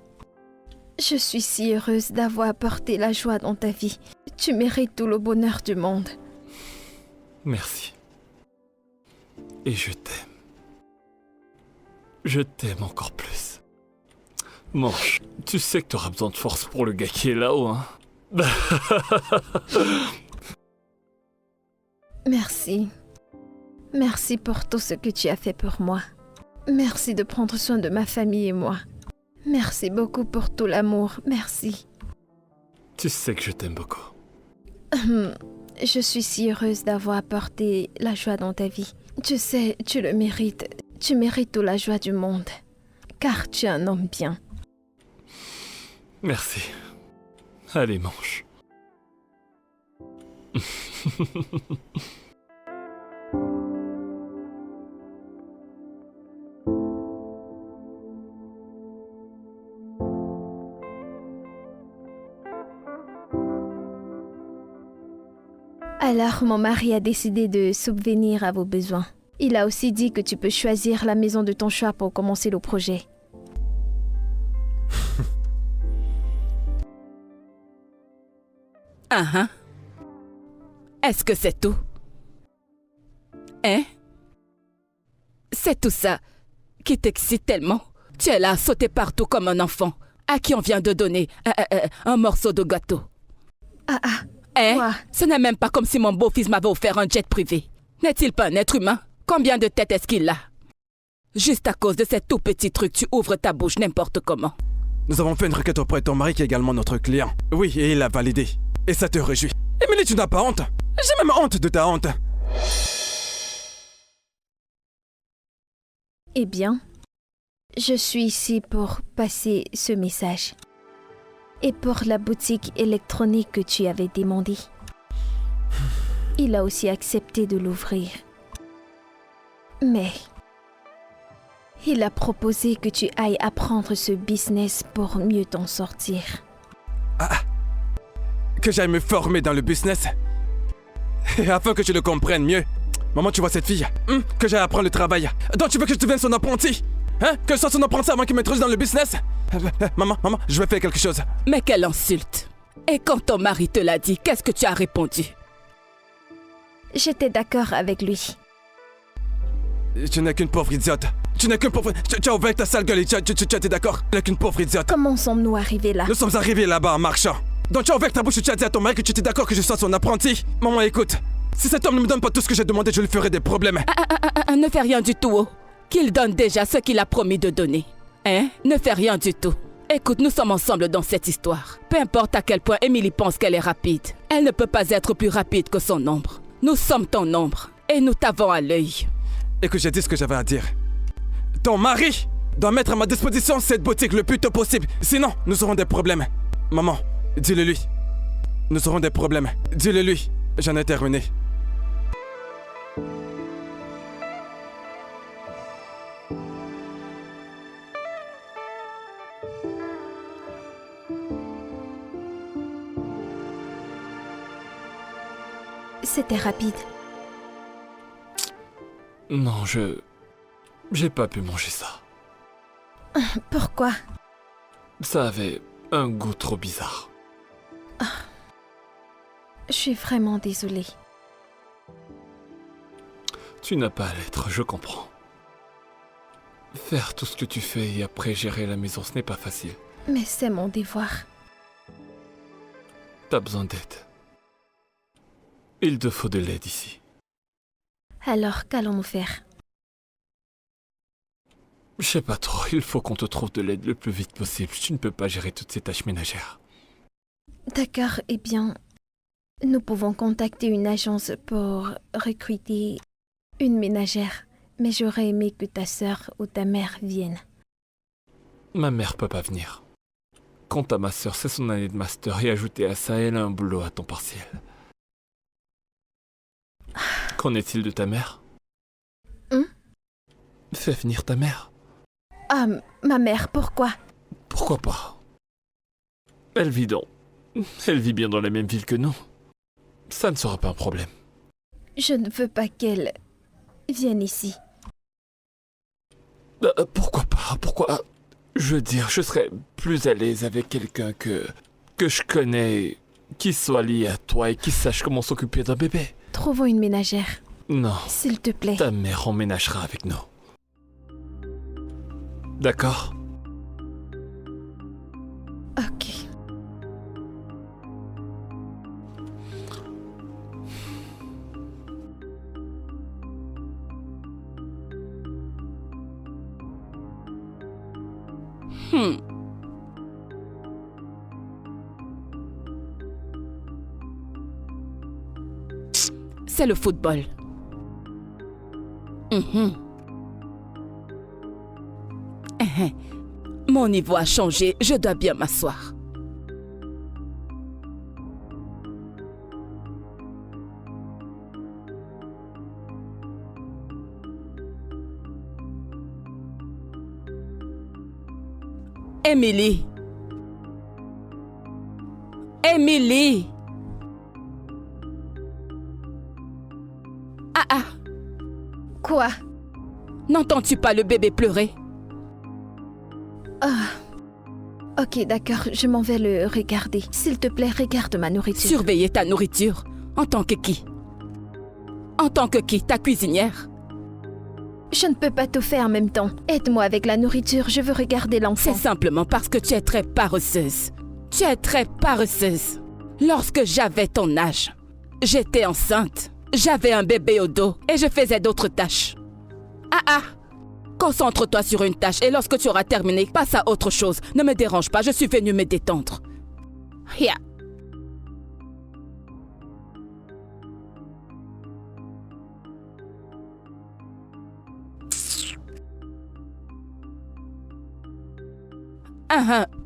A: je suis si heureuse d'avoir apporté la joie dans ta vie. Tu mérites tout le bonheur du monde.
B: Merci. Et je t'aime. Je t'aime encore plus. Mange. Tu sais que tu auras besoin de force pour le gars qui est là-haut, hein?
A: Merci. Merci pour tout ce que tu as fait pour moi. Merci de prendre soin de ma famille et moi. Merci beaucoup pour tout l'amour. Merci.
B: Tu sais que je t'aime beaucoup.
A: Je suis si heureuse d'avoir apporté la joie dans ta vie. Tu sais, tu le mérites. Tu mérites toute la joie du monde. Car tu es un homme bien.
B: Merci. Allez, mange.
A: Alors, mon mari a décidé de subvenir à vos besoins. Il a aussi dit que tu peux choisir la maison de ton choix pour commencer le projet.
C: Est-ce que c'est tout? Hein? C'est tout ça qui t'excite tellement? Tu es là à sauter partout comme un enfant à qui on vient de donner un morceau de gâteau. Hein?
A: Quoi?
C: Ce n'est même pas comme si mon beau-fils m'avait offert un jet privé. N'est-il pas un être humain? Combien de têtes est-ce qu'il a? Juste à cause de ces tout petits trucs, tu ouvres ta bouche n'importe comment.
D: Nous avons fait une requête auprès de ton mari qui est également notre client. Oui, et il l'a validé. Et ça te réjouit. Émilie, tu n'as pas honte? J'ai même honte de ta honte.
A: Eh bien, je suis ici pour passer ce message. Et pour la boutique électronique que tu avais demandé. Il a aussi accepté de l'ouvrir. Mais il a proposé que tu ailles apprendre ce business pour mieux t'en sortir.
D: Que j'aille me former dans le business. Et afin que je le comprenne mieux. Maman, tu vois cette fille? Que j'aille apprendre le travail. Donc tu veux que je devienne son apprenti? Hein? Que je sois son apprenti avant qu'il m'introduise dans le business? Maman, je vais faire quelque chose.
C: Mais quelle insulte! Et quand ton mari te l'a dit, qu'est-ce que tu as répondu?
A: J'étais d'accord avec lui.
D: Tu n'es qu'une pauvre idiote. Tu n'es qu'une pauvre... Tu as ouvert ta sale gueule et tu étais d'accord? Tu n'es qu'une pauvre idiote.
A: Comment sommes-nous arrivés là?
D: Nous sommes arrivés là-bas en marchant. Donc tu as ouvert ta bouche et tu as dit à ton mari que tu étais d'accord que je sois son apprenti. Maman, écoute. Si cet homme ne me donne pas tout ce que j'ai demandé, je lui ferai des problèmes.
C: Ne fais rien du tout, oh. Qu'il donne déjà ce qu'il a promis de donner. Hein? Ne fais rien du tout. Écoute, nous sommes ensemble dans cette histoire. Peu importe à quel point Émilie pense qu'elle est rapide, elle ne peut pas être plus rapide que son ombre. Nous sommes ton ombre et nous t'avons à l'œil.
D: Écoute, j'ai dit ce que j'avais à dire. Ton mari doit mettre à ma disposition cette boutique le plus tôt possible. Sinon, nous aurons des problèmes. Maman, dis-le lui. Nous aurons des problèmes. Dis-le lui. J'en ai terminé.
A: C'était rapide.
B: Non, j'ai pas pu manger ça.
A: Pourquoi?
B: Ça avait un goût trop bizarre.
A: Je suis vraiment désolée.
B: Tu n'as pas à l'être, je comprends. Faire tout ce que tu fais et après gérer la maison, ce n'est pas facile.
A: Mais c'est mon devoir.
B: T'as besoin d'aide. Il te faut de l'aide ici.
A: Alors, qu'allons-nous faire?
B: Je sais pas trop, il faut qu'on te trouve de l'aide le plus vite possible. Tu ne peux pas gérer toutes ces tâches ménagères.
A: D'accord, eh bien, nous pouvons contacter une agence pour recruter une ménagère. Mais j'aurais aimé que ta sœur ou ta mère viennent.
B: Ma mère peut pas venir. Quant à ma sœur, c'est son année de master et ajouté à ça, elle a un boulot à temps partiel. Qu'en est-il de ta mère? Fais venir ta mère.
A: Ah, ma mère, pourquoi?
B: Pourquoi pas? Elle vit bien dans la même ville que nous. Ça ne sera pas un problème.
A: Je ne veux pas qu'elle vienne ici.
B: Pourquoi pas? Pourquoi? Je veux dire, je serais plus à l'aise avec quelqu'un que je connais, qui soit lié à toi et qui sache comment s'occuper d'un bébé.
A: Trouvons une ménagère.
B: Non.
A: S'il te plaît.
B: Ta mère emménagera avec nous. D'accord?
A: Ok.
C: C'est le football. Mon niveau a changé, je dois bien m'asseoir. Emily. Emily. Ah.
A: Quoi?
C: N'entends-tu pas le bébé pleurer?
A: Ok, d'accord, je m'en vais le regarder. S'il te plaît, regarde ma nourriture.
C: Surveiller ta nourriture? En tant que qui? En tant que qui? Ta cuisinière?
A: Je ne peux pas tout faire en même temps. Aide-moi avec la nourriture, je veux regarder l'enfant.
C: C'est simplement parce que tu es très paresseuse. Tu es très paresseuse. Lorsque j'avais ton âge, j'étais enceinte. J'avais un bébé au dos et je faisais d'autres tâches. Concentre-toi sur une tâche et lorsque tu auras terminé, passe à autre chose. Ne me dérange pas, je suis venue me détendre. Ya.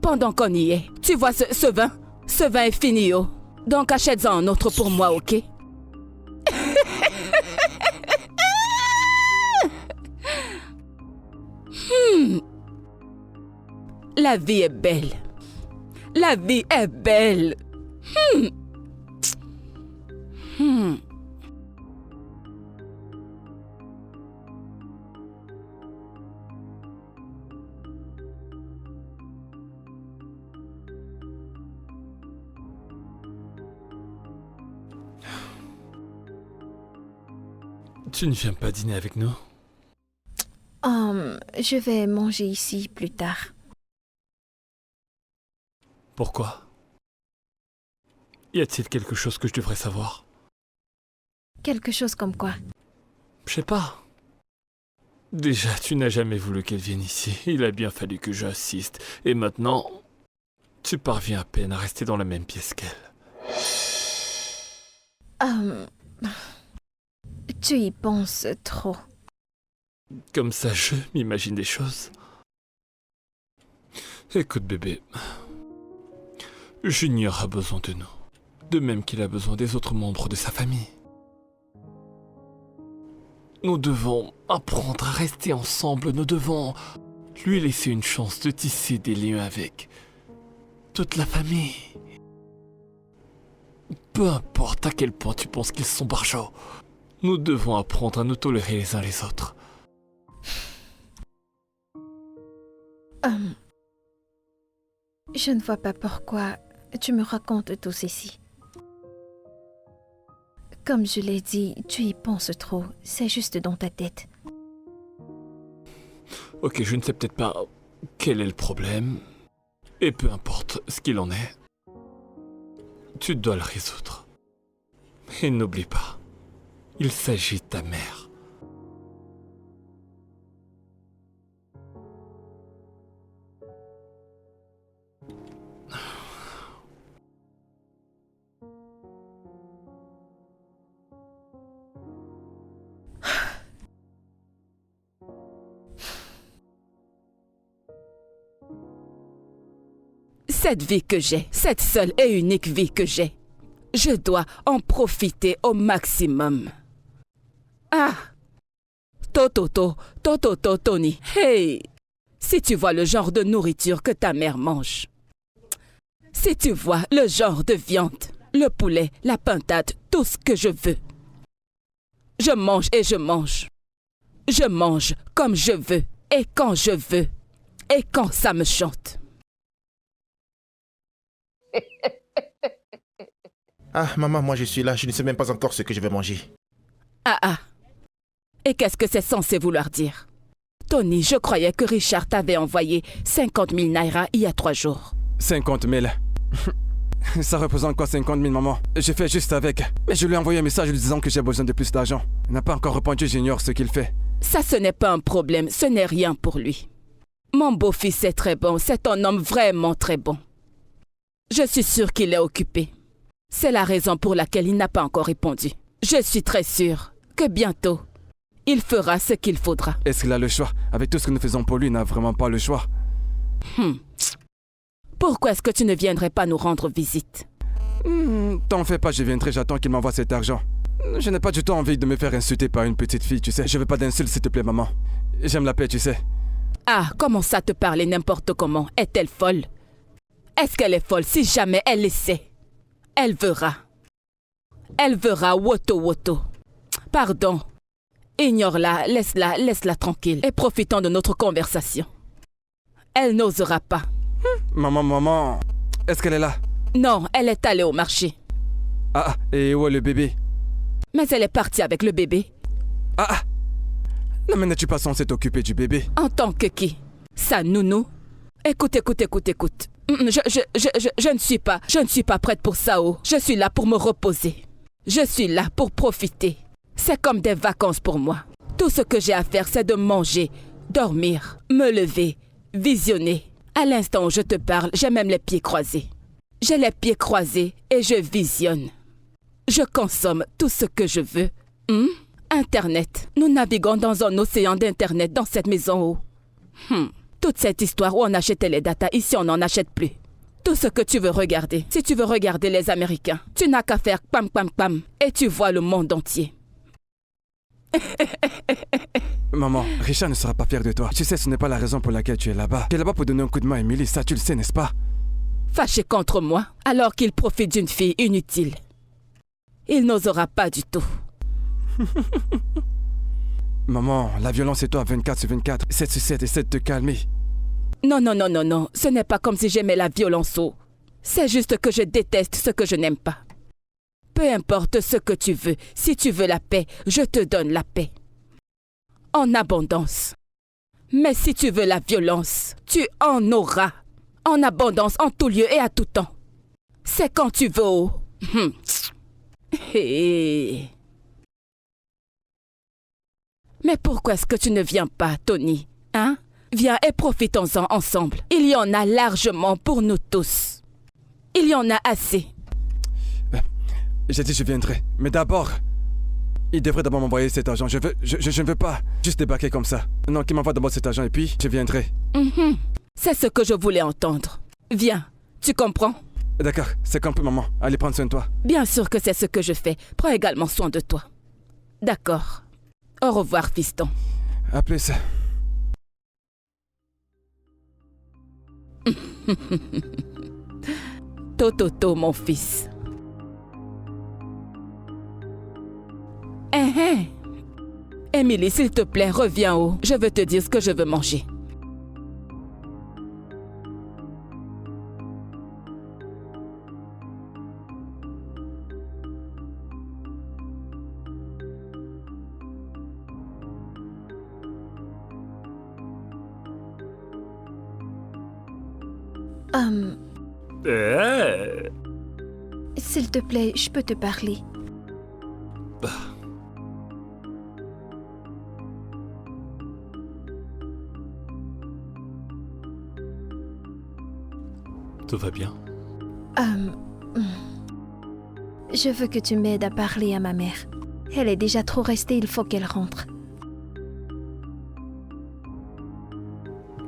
C: Pendant qu'on y est, tu vois ce vin? Ce vin est fini, oh. Donc achète-en un autre pour moi, ok? La vie est belle. La vie est belle.
B: Tu ne viens pas dîner avec nous?
A: Je vais manger ici plus tard.
B: Pourquoi? Y a-t-il quelque chose que je devrais savoir?
A: Quelque chose comme quoi?
B: Je sais pas. Déjà, tu n'as jamais voulu qu'elle vienne ici. Il a bien fallu que j'assiste. Et maintenant, tu parviens à peine à rester dans la même pièce qu'elle.
A: Tu y penses trop.
B: Comme ça, je m'imagine des choses. Écoute, bébé. Junior a besoin de nous. De même qu'il a besoin des autres membres de sa famille. Nous devons apprendre à rester ensemble. Nous devons lui laisser une chance de tisser des liens avec toute la famille. Peu importe à quel point tu penses qu'ils sont barjots, nous devons apprendre à nous tolérer les uns les autres.
A: Je ne vois pas pourquoi tu me racontes tout ceci. Comme je l'ai dit, tu y penses trop. C'est juste dans ta tête.
B: Ok, je ne sais peut-être pas quel est le problème. Et peu importe ce qu'il en est, tu dois le résoudre. Et n'oublie pas, il s'agit de ta mère.
C: Cette vie que j'ai, cette seule et unique vie que j'ai, je dois en profiter au maximum. Ah! Tony. Hey! Si tu vois le genre de nourriture que ta mère mange, si tu vois le genre de viande, le poulet, la pintade, tout ce que je veux, je mange et je mange. Je mange comme je veux et quand je veux et quand ça me chante.
E: Ah, maman, moi je suis là, je ne sais même pas encore ce que je vais manger.
C: Ah. Et qu'est-ce que c'est censé vouloir dire? Tony, je croyais que Richard t'avait envoyé 50 000 naira il y a 3 jours.
D: 50 000. Ça représente quoi 50 000, maman? J'ai fait juste avec. Mais je lui ai envoyé un message lui disant que j'ai besoin de plus d'argent. Il n'a pas encore répondu, j'ignore ce qu'il fait.
C: Ça, ce n'est pas un problème, ce n'est rien pour lui. Mon beau-fils est très bon, c'est un homme vraiment très bon. Je suis sûre qu'il est occupé. C'est la raison pour laquelle il n'a pas encore répondu. Je suis très sûre que bientôt, il fera ce qu'il faudra.
D: Est-ce qu'il a le choix? Avec tout ce que nous faisons pour lui, il n'a vraiment pas le choix.
C: Pourquoi est-ce que tu ne viendrais pas nous rendre visite?
D: T'en fais pas, je viendrai, j'attends qu'il m'envoie cet argent. Je n'ai pas du tout envie de me faire insulter par une petite fille, tu sais. Je veux pas d'insultes, s'il te plaît, maman. J'aime la paix, tu sais.
C: Ah, comment ça te parler n'importe comment? Est-elle folle? Est-ce qu'elle est folle si jamais elle le sait? Elle verra. Elle verra woto. Pardon. Ignore-la, laisse-la tranquille et profitons de notre conversation. Elle n'osera pas.
D: Maman, est-ce qu'elle est là?
C: Non, elle est allée au marché.
D: Ah, et où est le bébé?
C: Mais elle est partie avec le bébé.
D: Ah! Non, mais n'es-tu pas censé t'occuper du bébé?
C: En tant que qui? Sa nounou? Écoute. Je ne suis pas prête pour ça. Je suis là pour me reposer. Je suis là pour profiter. C'est comme des vacances pour moi. Tout ce que j'ai à faire, c'est de manger, dormir, me lever, visionner. À l'instant où je te parle, j'ai même les pieds croisés. J'ai les pieds croisés et je visionne. Je consomme tout ce que je veux. Internet. Nous naviguons dans un océan d'Internet dans cette maison. Toute cette histoire où on achetait les datas, ici on n'en achète plus. Tout ce que tu veux regarder, si tu veux regarder les Américains, tu n'as qu'à faire pam et tu vois le monde entier.
D: Maman, Richard ne sera pas fier de toi. Tu sais, ce n'est pas la raison pour laquelle tu es là-bas. Tu es là-bas pour donner un coup de main à Emily, ça tu le sais, n'est-ce pas?
C: Fâché contre moi, alors qu'il profite d'une fille inutile. Il n'osera pas du tout.
D: Maman, la violence est toi 24/24, 7/7, essaie de te calmer.
C: Non, ce n'est pas comme si j'aimais la violence. C'est juste que je déteste ce que je n'aime pas. Peu importe ce que tu veux, si tu veux la paix, je te donne la paix. En abondance. Mais si tu veux la violence, tu en auras. En abondance, en tout lieu et à tout temps. C'est quand tu veux. Mais pourquoi est-ce que tu ne viens pas, Tony? Hein? Viens et profitons-en ensemble. Il y en a largement pour nous tous. Il y en a assez.
D: J'ai dit je viendrai. Mais d'abord, il devrait d'abord m'envoyer cet argent. Je ne veux pas juste débarquer comme ça. Non, qu'il m'envoie d'abord cet argent et puis je viendrai.
C: C'est ce que je voulais entendre. Viens, tu comprends?
D: D'accord, c'est compris, maman. Allez, prends soin de toi.
C: Bien sûr que c'est ce que je fais. Prends également soin de toi. D'accord. Au revoir, fiston.
D: À plus.
C: Toto, mon fils. Emily, s'il te plaît, reviens haut. Je veux te dire ce que je veux manger.
A: S'il te plaît, je peux te parler.
B: Tout va bien?
A: Je veux que tu m'aides à parler à ma mère. Elle est déjà trop restée, il faut qu'elle rentre.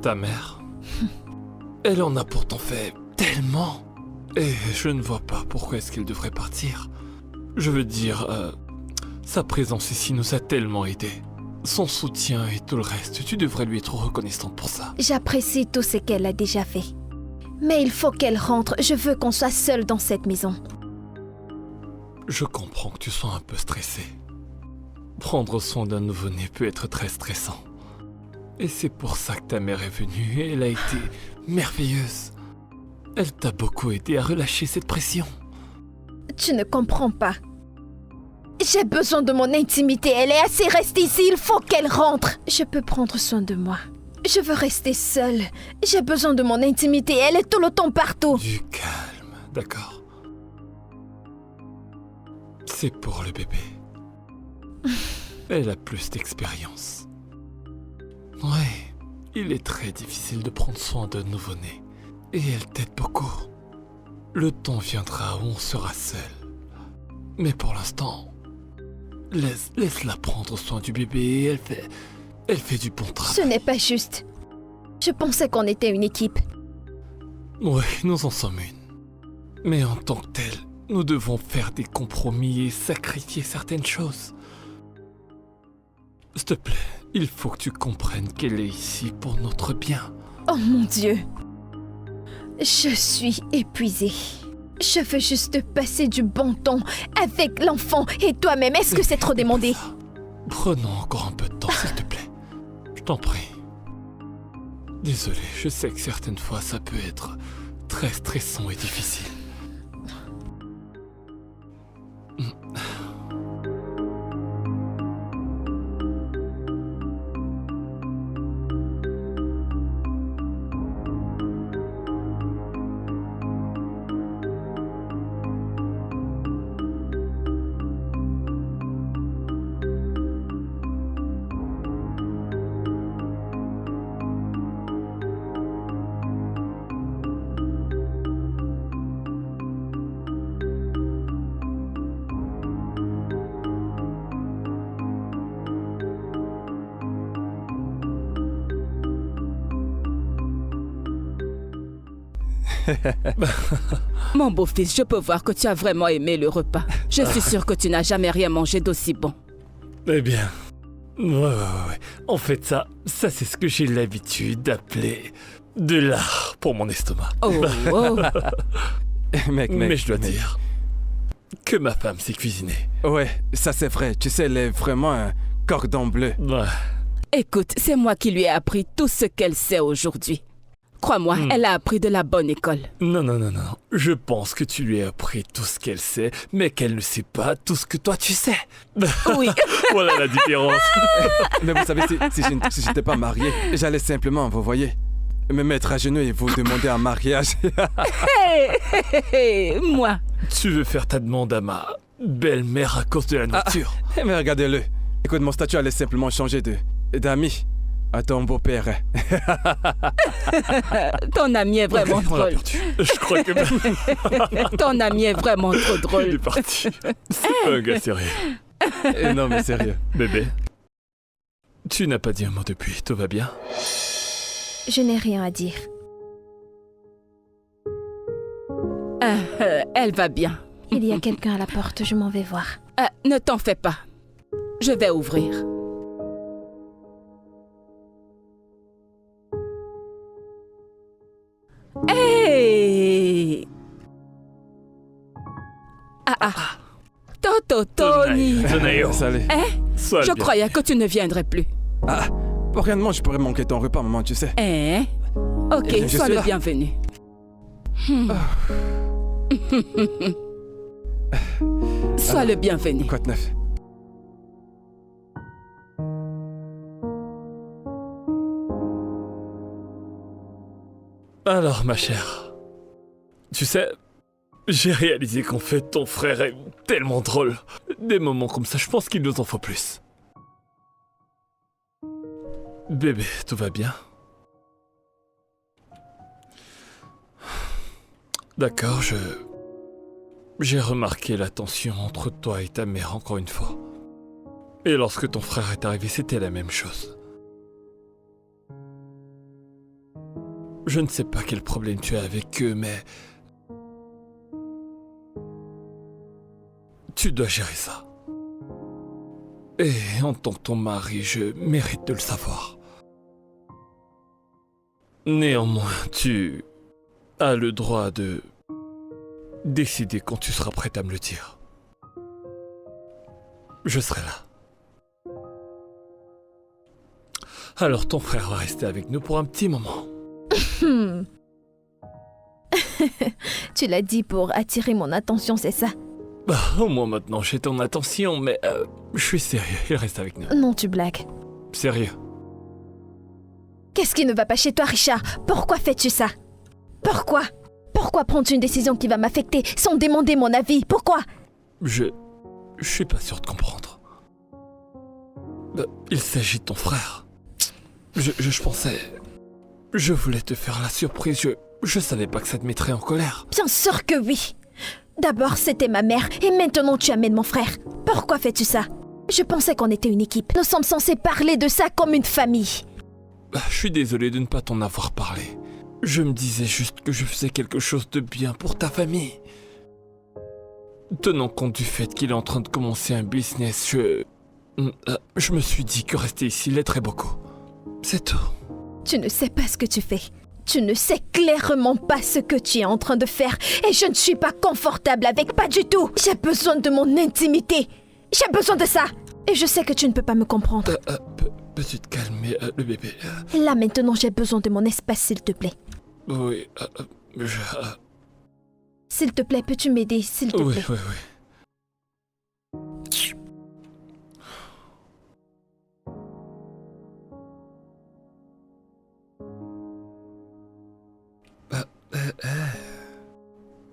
B: Ta mère? Elle en a pourtant fait tellement. Et je ne vois pas pourquoi est-ce qu'elle devrait partir. Je veux dire, sa présence ici nous a tellement aidés. Son soutien et tout le reste, tu devrais lui être reconnaissante pour ça.
A: J'apprécie tout ce qu'elle a déjà fait. Mais il faut qu'elle rentre. Je veux qu'on soit seuls dans cette maison.
B: Je comprends que tu sois un peu stressé. Prendre soin d'un nouveau-né peut être très stressant. Et c'est pour ça que ta mère est venue et elle a été merveilleuse. Elle t'a beaucoup aidé à relâcher cette pression.
A: Tu ne comprends pas. J'ai besoin de mon intimité. Elle est assez restée ici. Il faut qu'elle rentre. Je peux prendre soin de moi. Je veux rester seule. J'ai besoin de mon intimité. Elle est tout le temps partout.
B: Du calme, d'accord. C'est pour le bébé. Elle a plus d'expérience. Ouais, il est très difficile de prendre soin d'un nouveau-né. Et elle t'aide beaucoup. Le temps viendra où on sera seul. Mais pour l'instant, laisse-la prendre soin du bébé et elle fait du bon travail.
A: Ce n'est pas juste. Je pensais qu'on était une équipe.
B: Oui, nous en sommes une. Mais en tant que telle, nous devons faire des compromis et sacrifier certaines choses. S'il te plaît, il faut que tu comprennes qu'elle est ici pour notre bien.
A: Oh mon Dieu. Je suis épuisée. Je veux juste passer du bon temps avec l'enfant et toi-même. Est-ce que c'est trop demandé?
B: Prenons encore un peu de temps, s'il te plaît. Je t'en prie. Désolé, je sais que certaines fois ça peut être très stressant et difficile.
C: Mon beau-fils, je peux voir que tu as vraiment aimé le repas. Je suis sûre que tu n'as jamais rien mangé d'aussi bon.
B: Eh bien, ouais. En fait, ça c'est ce que j'ai l'habitude d'appeler de l'art pour mon estomac.
C: Oh.
D: Mec.
B: Mais je dois dire que ma femme sait cuisiner.
D: Ouais, ça c'est vrai. Tu sais, elle est vraiment un cordon bleu.
B: Ouais.
C: Écoute, c'est moi qui lui ai appris tout ce qu'elle sait aujourd'hui. Crois-moi, elle a appris de la bonne école.
B: Non. Je pense que tu lui as appris tout ce qu'elle sait, mais qu'elle ne sait pas tout ce que toi tu sais.
C: Oui.
B: Voilà la différence.
D: Mais vous savez, si je n'étais pas marié, j'allais simplement, vous voyez, me mettre à genoux et vous demander un mariage.
C: Moi.
B: Tu veux faire ta demande à ma belle-mère à cause de la nourriture.
D: Mais regardez-le. Écoute, mon statut allait simplement changer d'ami à ton beau-père.
C: Ton ami est vraiment
B: On l'a
C: drôle.
B: perdu. Je crois que
C: Ton ami est vraiment trop
B: il est
C: drôle.
B: parti. C'est pas un gars sérieux.
D: Non, mais sérieux.
B: Bébé, tu n'as pas dit un mot depuis, tout va bien?
A: Je n'ai rien à dire.
C: Elle va bien.
A: Il y a quelqu'un à la porte, je m'en vais voir.
C: Ne t'en fais pas. Je vais ouvrir. Toto Tony.
B: Tonayo.
D: Salut.
B: Sois
C: Je
B: bien.
C: croyais que tu ne viendrais plus.
D: Ah, pour rien de moi, je pourrais manquer ton repas, maman, tu sais.
C: Ok,
D: Je
C: sois
D: suis
C: le
D: là.
C: bienvenu. Sois le bienvenu.
D: Quoi de neuf?
B: Alors, ma chère, tu sais, j'ai réalisé qu'en fait, ton frère est tellement drôle. Des moments comme ça, je pense qu'il nous en faut plus. Bébé, tout va bien? D'accord, j'ai remarqué la tension entre toi et ta mère encore une fois. Et lorsque ton frère est arrivé, c'était la même chose. Je ne sais pas quel problème tu as avec eux, mais... tu dois gérer ça. Et en tant que ton mari, je mérite de le savoir. Néanmoins, tu as le droit de décider quand tu seras prête à me le dire. Je serai là. Alors ton frère va rester avec nous pour un petit moment.
A: Tu l'as dit pour attirer mon attention, c'est ça?
B: Bah, au moins maintenant j'ai ton attention, mais je suis sérieux, il reste avec nous.
A: Non, tu blagues.
B: Sérieux.
A: Qu'est-ce qui ne va pas chez toi, Richard? Pourquoi fais-tu ça? Pourquoi? Pourquoi prends-tu une décision qui va m'affecter sans demander mon avis? Pourquoi?
B: Je suis pas sûr de comprendre. Il s'agit de ton frère. Je pensais... Je voulais te faire la surprise, je savais pas que ça te mettrait en colère.
A: Bien sûr que oui. D'abord, c'était ma mère, et maintenant tu amènes mon frère. Pourquoi fais-tu ça? Je pensais qu'on était une équipe. Nous sommes censés parler de ça comme une famille.
B: Je suis désolé de ne pas t'en avoir parlé. Je me disais juste que je faisais quelque chose de bien pour ta famille. Tenant compte du fait qu'il est en train de commencer un business, je me suis dit que rester ici l'aiderait beaucoup. C'est tout.
A: Tu ne sais pas ce que tu fais. Tu ne sais clairement pas ce que tu es en train de faire. Et je ne suis pas confortable avec, pas du tout. J'ai besoin de mon intimité. J'ai besoin de ça. Et je sais que tu ne peux pas me comprendre.
B: Peux-tu te calmer, le bébé?
A: Là maintenant, j'ai besoin de mon espace, s'il te plaît.
B: Oui,
A: S'il te plaît, peux-tu m'aider, s'il te
B: oui,
A: plaît?
B: oui, oui.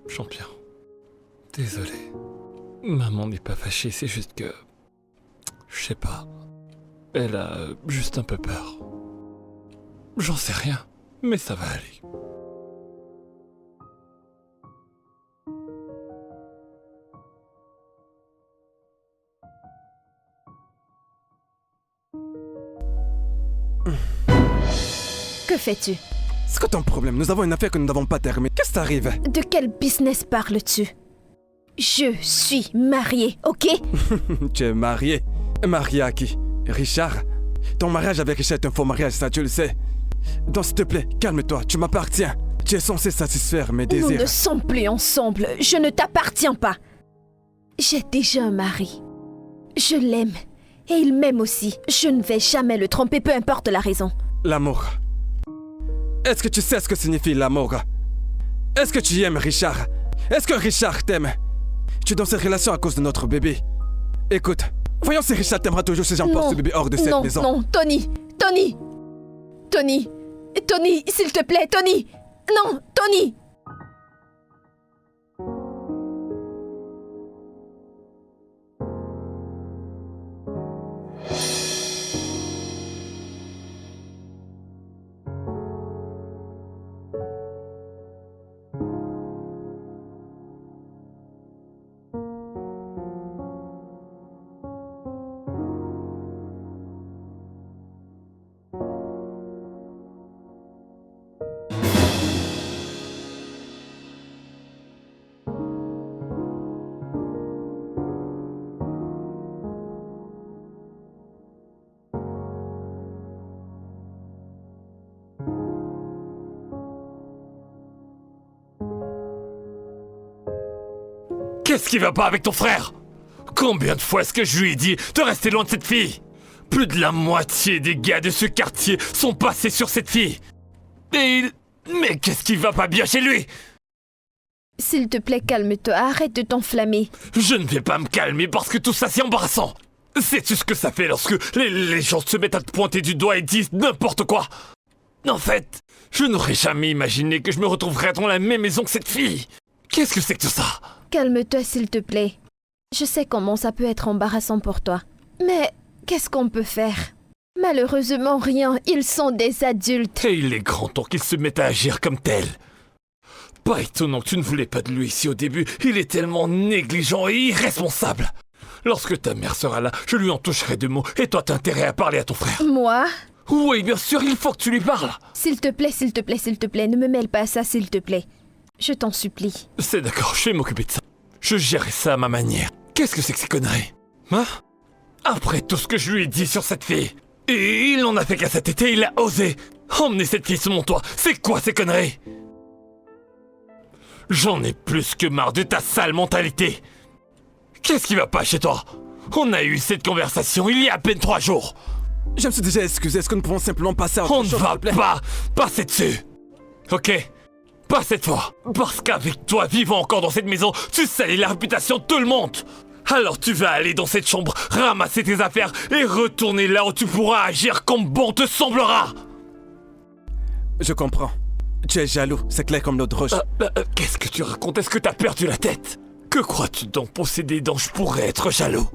B: Champion. Désolé. Maman n'est pas fâchée, c'est juste que... Je sais pas. Elle a juste un peu peur. J'en sais rien, mais ça va aller.
A: Que fais-tu?
D: C'est quoi ton problème? Nous avons une affaire que nous n'avons pas terminée. Qu'est-ce qui t'arrive?
A: De quel business parles-tu? Je suis mariée, ok?
D: Tu es marié. Marié à qui? Richard? Ton mariage avec Richard est un faux mariage, ça tu le sais. Donc s'il te plaît, calme-toi, tu m'appartiens. Tu es censé satisfaire mes
A: Nous
D: désirs.
A: ne sommes plus ensemble. Je ne t'appartiens pas. J'ai déjà un mari. Je l'aime. Et il m'aime aussi. Je ne vais jamais le tromper, peu importe la raison.
D: L'amour. Est-ce que tu sais ce que signifie l'amour? Est-ce que tu aimes Richard? Est-ce que Richard t'aime? Tu es dans cette relation à cause de notre bébé. Écoute, voyons si Richard t'aimera toujours si j'emporte ce bébé hors de cette maison.
A: Non, Tony. Tony. Tony. Tony, s'il te plaît, Tony. Non, Tony.
B: Qu'est-ce qui va pas avec ton frère? Combien de fois est-ce que je lui ai dit de rester loin de cette fille? Plus de la moitié des gars de ce quartier sont passés sur cette fille. Mais qu'est-ce qui va pas bien chez lui?
A: S'il te plaît, calme-toi, arrête de t'enflammer.
B: Je ne vais pas me calmer parce que tout ça c'est embarrassant. Sais-tu ce que ça fait lorsque les gens se mettent à te pointer du doigt et disent n'importe quoi? En fait, je n'aurais jamais imaginé que je me retrouverais dans la même maison que cette fille. Qu'est-ce que c'est que tout ça?
A: Calme-toi, s'il te plaît. Je sais comment ça peut être embarrassant pour toi. Mais qu'est-ce qu'on peut faire? Malheureusement, rien. Ils sont des adultes.
B: Et il est grand temps qu'il se mette à agir comme tel. Pas étonnant que tu ne voulais pas de lui ici au début. Il est tellement négligent et irresponsable. Lorsque ta mère sera là, je lui en toucherai 2 mots et toi t'as intérêt à parler à ton frère.
A: Moi?
B: Oui, bien sûr, il faut que tu lui parles.
A: S'il te plaît, s'il te plaît, s'il te plaît, ne me mêle pas à ça, s'il te plaît. Je t'en supplie.
B: C'est d'accord, je vais m'occuper de ça. Je gérerai ça à ma manière. Qu'est-ce que c'est que ces conneries? Hein? Après tout ce que je lui ai dit sur cette fille. Et il n'en a fait qu'à cet été, il a osé emmener cette fille sous mon toit. C'est quoi ces conneries? J'en ai plus que marre de ta sale mentalité. Qu'est-ce qui va pas chez toi? On a eu cette conversation il y a à peine 3 jours.
D: Je me suis déjà excusé, est-ce que nous pouvons simplement passer à autre
B: On ne
D: chose,
B: va
D: s'il te plaît?
B: pas passer dessus. Ok? Pas cette fois. Parce qu'avec toi vivant encore dans cette maison, tu salis la réputation de tout le monde. Alors tu vas aller dans cette chambre, ramasser tes affaires et retourner là où tu pourras agir comme bon te semblera.
D: Je comprends. Tu es jaloux, c'est clair comme l'eau de roche.
B: Qu'est-ce que tu racontes? Est-ce que t'as perdu la tête? Que crois-tu donc posséder dont je pourrais être jaloux?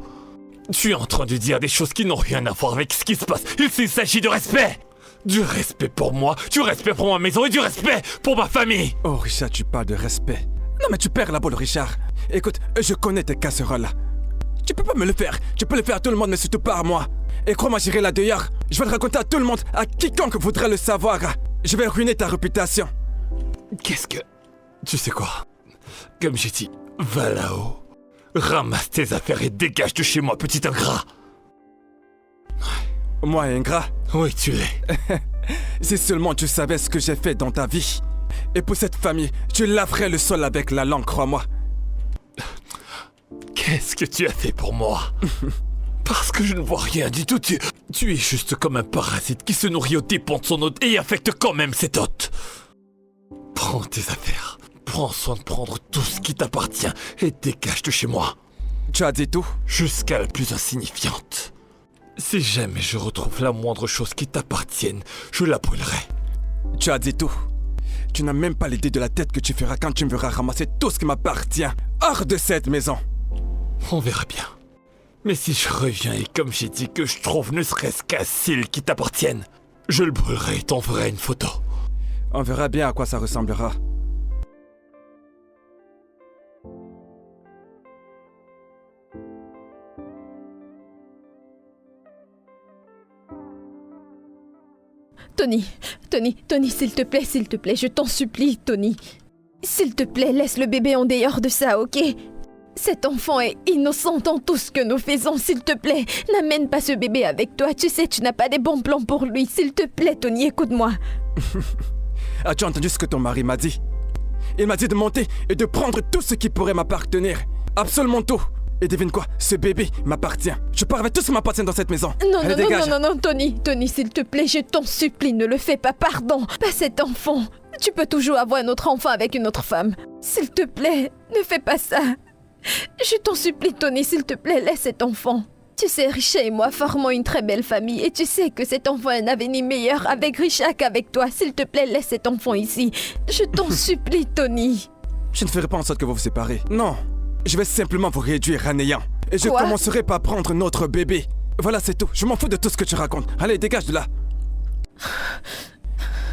B: Tu es en train de dire des choses qui n'ont rien à voir avec ce qui se passe. Il s'agit de respect. Du respect pour moi, du respect pour ma maison et du respect pour ma famille.
D: Oh Richard, tu parles de respect. Non mais tu perds la boule, Richard. Écoute, je connais tes casseroles. Tu peux pas me le faire. Tu peux le faire à tout le monde, mais surtout pas à moi. Et crois-moi, j'irai là d'ailleurs. Je vais le raconter à tout le monde, à quiconque voudrait le savoir. Je vais ruiner ta réputation.
B: Qu'est-ce que... Tu sais quoi? Comme j'ai dit, va là-haut. Ramasse tes affaires et dégage de chez moi, petit ingrat.
D: Moi, ingrat?
B: Oui, tu l'es.
D: Si seulement tu savais ce que j'ai fait dans ta vie. Et pour cette famille, tu laverais le sol avec la langue, crois-moi.
B: Qu'est-ce que tu as fait pour moi? Parce que je ne vois rien du tout. Tu es juste comme un parasite qui se nourrit aux dépens de son hôte et affecte quand même cet hôte. Prends tes affaires. Prends soin de prendre tout ce qui t'appartient et dégage de chez moi.
D: Tu as dit tout?
B: Jusqu'à la plus insignifiante. Si jamais je retrouve la moindre chose qui t'appartienne, je la brûlerai.
D: Tu as dit tout. Tu n'as même pas l'idée de la tête que tu feras quand tu me verras ramasser tout ce qui m'appartient hors de cette maison.
B: On verra bien. Mais si je reviens et comme j'ai dit que je trouve ne serait-ce qu'un cil qui t'appartienne, je le brûlerai et t'enverrai une photo.
D: On verra bien à quoi ça ressemblera.
A: Tony, s'il te plaît, je t'en supplie, Tony. S'il te plaît, laisse le bébé en dehors de ça, ok? Cet enfant est innocent dans tout ce que nous faisons, s'il te plaît. N'amène pas ce bébé avec toi, tu sais, tu n'as pas des bons plans pour lui. S'il te plaît, Tony, écoute-moi.
D: As-tu entendu ce que ton mari m'a dit? Il m'a dit de monter et de prendre tout ce qui pourrait m'appartenir. Absolument tout. Et devine quoi? Ce bébé m'appartient. Je pars avec tout ce qui m'appartient dans cette maison.
A: Non, Tony, s'il te plaît, je t'en supplie, ne le fais pas, pardon. Pas cet enfant. Tu peux toujours avoir un autre enfant avec une autre femme. S'il te plaît, ne fais pas ça. Je t'en supplie, Tony, s'il te plaît, laisse cet enfant. Tu sais, Richard et moi formons une très belle famille et tu sais que cet enfant a un avenir meilleur avec Richard qu'avec toi. S'il te plaît, laisse cet enfant ici. Je t'en supplie, Tony.
D: Je ne ferai pas en sorte que vous vous séparez. Non. Je vais simplement vous réduire à néant. Et je
A: Quoi?
D: commencerai par prendre notre bébé. Voilà, c'est tout. Je m'en fous de tout ce que tu racontes. Allez, dégage de là.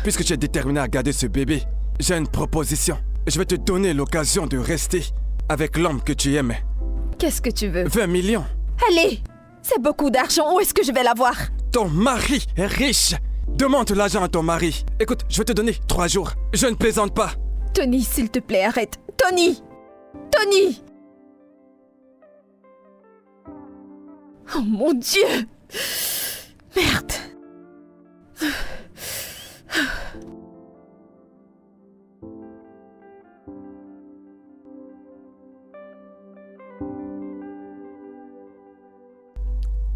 D: Puisque tu es déterminé à garder ce bébé, j'ai une proposition. Je vais te donner l'occasion de rester avec l'homme que tu aimes.
A: Qu'est-ce que tu veux?
D: 20 millions.
A: Allez! C'est beaucoup d'argent, où est-ce que je vais l'avoir?
D: Ton mari est riche. Demande l'argent à ton mari. Écoute, je vais te donner 3 jours. Je ne plaisante pas.
A: Tony, s'il te plaît, arrête. Tony! Oh mon Dieu! Merde!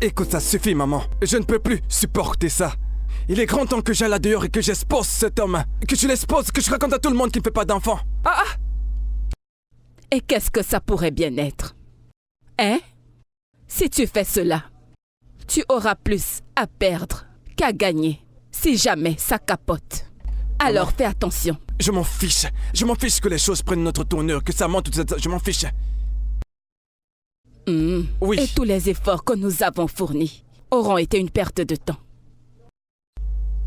D: Écoute, ça suffit, maman. Je ne peux plus supporter ça. Il est grand temps que j'aille là dehors et que j'expose cet homme. Que je l'expose, que je raconte à tout le monde qu'il ne fait pas d'enfant. Ah ah!
C: Et qu'est-ce que ça pourrait bien être? Hein? Si tu fais cela, tu auras plus à perdre qu'à gagner si jamais ça capote. Alors fais attention.
D: Je m'en fiche. Je m'en fiche que les choses prennent notre tournure, que ça monte, tout ça. Je m'en fiche. Oui.
C: Et tous les efforts que nous avons fournis auront été une perte de temps.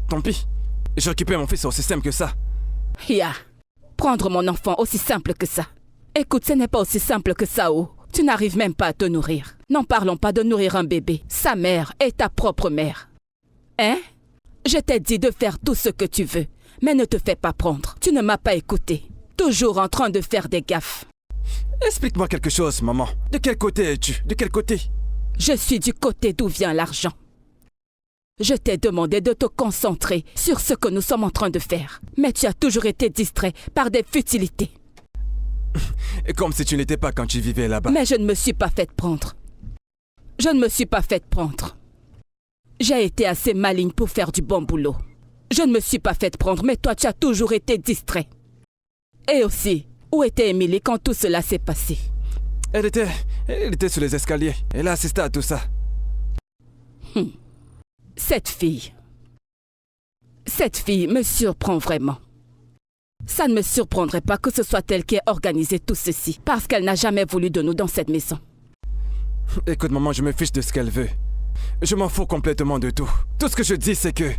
D: Tant pis. J'ai occupé mon fils aussi simple que ça.
C: Prendre mon enfant aussi simple que ça. Écoute, ce n'est pas aussi simple que ça, oh. Tu n'arrives même pas à te nourrir. N'en parlons pas de nourrir un bébé. Sa mère est ta propre mère. Hein? Je t'ai dit de faire tout ce que tu veux, mais ne te fais pas prendre. Tu ne m'as pas écouté. Toujours en train de faire des gaffes.
D: Explique-moi quelque chose, maman. De quel côté es-tu? De quel côté?
C: Je suis du côté d'où vient l'argent. Je t'ai demandé de te concentrer sur ce que nous sommes en train de faire. Mais tu as toujours été distrait par des futilités.
D: Comme si tu n'étais pas quand tu vivais là-bas.
C: Mais je ne me suis pas faite prendre. Je ne me suis pas faite prendre. J'ai été assez maligne pour faire du bon boulot. Je ne me suis pas faite prendre, mais toi, tu as toujours été distrait. Et aussi, où était Émilie quand tout cela s'est passé?
D: Elle était sur les escaliers. Elle a assisté à tout ça.
C: Cette fille me surprend vraiment. Ça ne me surprendrait pas que ce soit elle qui ait organisé tout ceci, parce qu'elle n'a jamais voulu de nous dans cette maison.
D: Écoute, maman, je me fiche de ce qu'elle veut. Je m'en fous complètement de tout. Tout ce que je dis, c'est que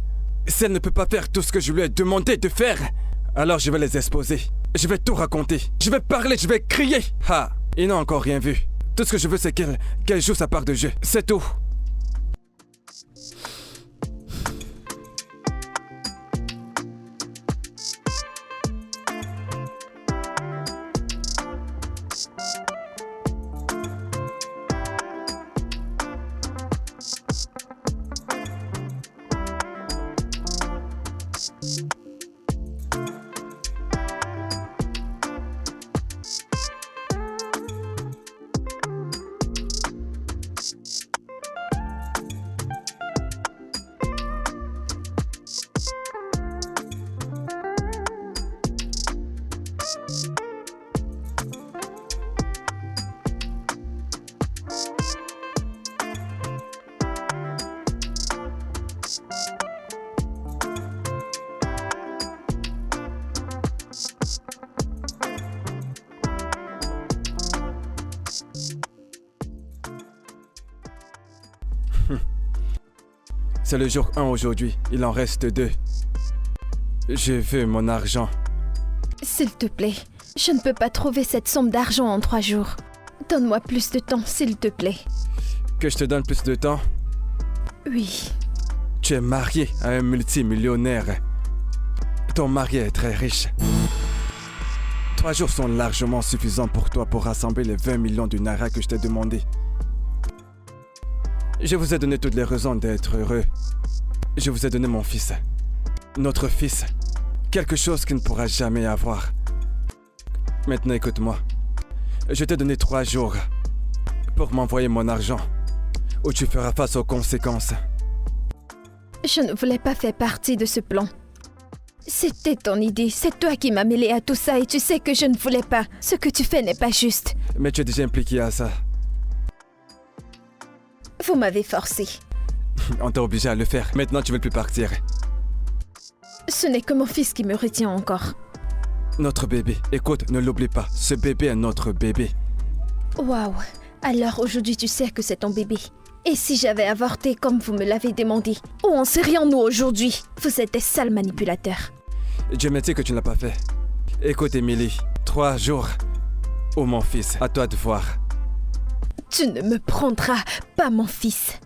D: si elle ne peut pas faire tout ce que je lui ai demandé de faire, alors je vais les exposer. Je vais tout raconter. Je vais parler, je vais crier. Ils n'ont encore rien vu. Tout ce que je veux, c'est qu'elle joue sa part de jeu. C'est tout. C'est le jour 1 aujourd'hui. Il en reste 2. Je veux mon argent.
A: S'il te plaît, je ne peux pas trouver cette somme d'argent en 3 jours. Donne-moi plus de temps, s'il te plaît.
D: Que je te donne plus de temps?
A: Oui.
D: Tu es marié à un multimillionnaire. Ton mari est très riche. 3 jours sont largement suffisants pour toi pour rassembler les 20 millions de Naira que je t'ai demandé. Je vous ai donné toutes les raisons d'être heureux. Je vous ai donné mon fils. Notre fils. Quelque chose qu'il ne pourra jamais avoir. Maintenant, écoute-moi. Je t'ai donné 3 jours pour m'envoyer mon argent, ou tu feras face aux conséquences.
A: Je ne voulais pas faire partie de ce plan. C'était ton idée, c'est toi qui m'as mêlé à tout ça et tu sais que je ne voulais pas. Ce que tu fais n'est pas juste.
D: Mais tu es déjà impliqué à ça.
A: Vous m'avez forcé.
D: On t'a obligé à le faire. Maintenant, tu veux plus partir.
A: Ce n'est que mon fils qui me retient encore.
D: Notre bébé. Écoute, ne l'oublie pas. Ce bébé est notre bébé.
A: Waouh. Alors aujourd'hui, tu sais que c'est ton bébé. Et si j'avais avorté comme vous me l'avez demandé, où en serions-nous aujourd'hui? Vous êtes des sales manipulateurs.
D: Dieu merci que tu ne l'as pas fait. Écoute, Émilie. 3 jours. Oh mon fils, à toi de voir.
A: Tu ne me prendras pas mon fils.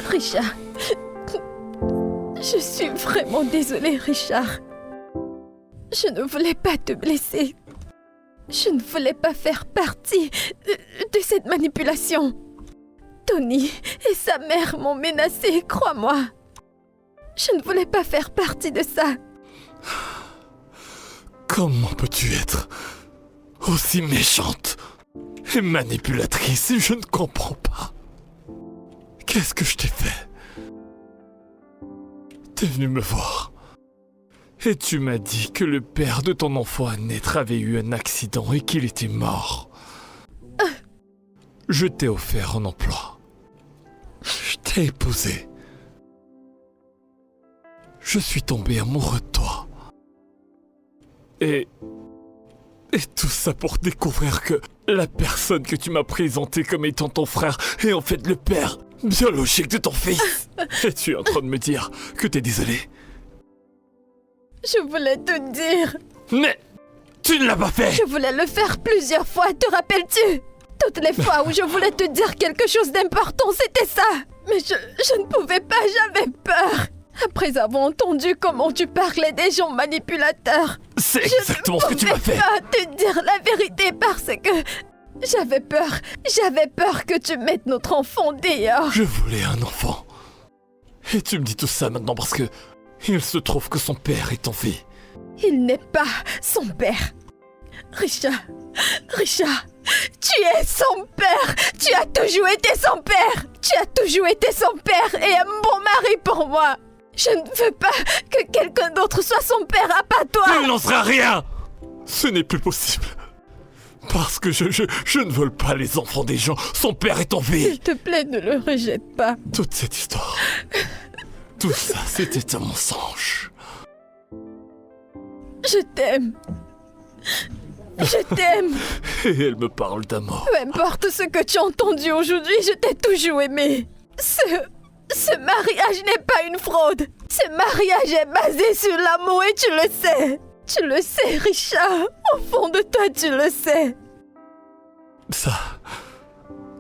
A: Richard. Je suis vraiment désolée, Richard. Je ne voulais pas te blesser. Je ne voulais pas faire partie de cette manipulation. Tony et sa mère m'ont menacée, crois-moi. Je ne voulais pas faire partie de ça.
B: Comment peux-tu être aussi méchante et manipulatrice? Je ne comprends pas. Qu'est-ce que je t'ai fait? T'es venu me voir. Et tu m'as dit que le père de ton enfant à naître avait eu un accident et qu'il était mort. Je t'ai offert un emploi. Je t'ai épousé. Je suis tombé amoureux de toi. Et tout ça pour découvrir que la personne que tu m'as présentée comme étant ton frère est en fait le père biologique de ton fils. Et tu es en train de me dire que t'es désolé.
A: Je voulais te dire.
B: Mais tu ne l'as pas fait.
A: Je voulais le faire plusieurs fois, te rappelles-tu? Toutes les fois où je voulais te dire quelque chose d'important, c'était ça. Mais je ne pouvais pas, j'avais peur. Après avoir entendu comment tu parlais des gens manipulateurs.
B: C'est exactement ce que tu m'as fait.
A: Je ne pouvais pas te dire la vérité parce que j'avais peur. J'avais peur que tu mettes notre enfant dehors.
B: Je voulais un enfant. Et tu me dis tout ça maintenant parce que il se trouve que son père est en vie.
A: Il n'est pas son père. Richard, tu es son père. Tu as toujours été son père. Tu as toujours été son père et un bon mari pour moi. Je ne veux pas que quelqu'un d'autre soit son père à part toi.
B: Il n'en sera rien. Ce n'est plus possible. Parce que je ne vole pas les enfants des gens. Son père est en vie.
A: S'il te plaît, ne le rejette pas.
B: Toute cette histoire, tout ça, c'était un mensonge.
A: Je t'aime. Je t'aime.
B: Et elle me parle d'amour.
A: Peu importe ce que tu as entendu aujourd'hui, je t'ai toujours aimé. Ce mariage n'est pas une fraude. Ce mariage est basé sur l'amour et tu le sais. Tu le sais, Richard. Au fond de toi, tu le sais.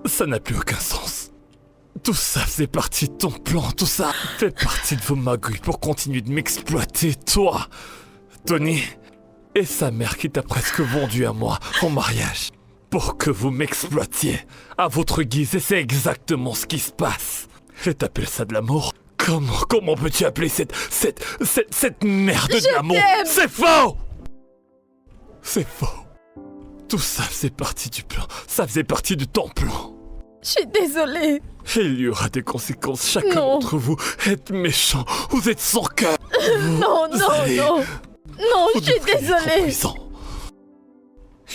B: Ça n'a plus aucun sens. Tout ça faisait partie de ton plan. Tout ça fait partie de vos magouilles pour continuer de m'exploiter, toi, Tony, et sa mère qui t'a presque vendu à moi en mariage. Pour que vous m'exploitiez à votre guise. Et c'est exactement ce qui se passe. Et t'appelles ça de l'amour? Comment peux-tu appeler cette merde de l'amour? C'est faux! C'est faux. Tout ça faisait partie du plan. Ça faisait partie de ton plan.
A: Je suis désolée.
B: Il y aura des conséquences. Chacun d'entre vous est méchant. Vous êtes sans cœur.
A: Non, je suis désolée.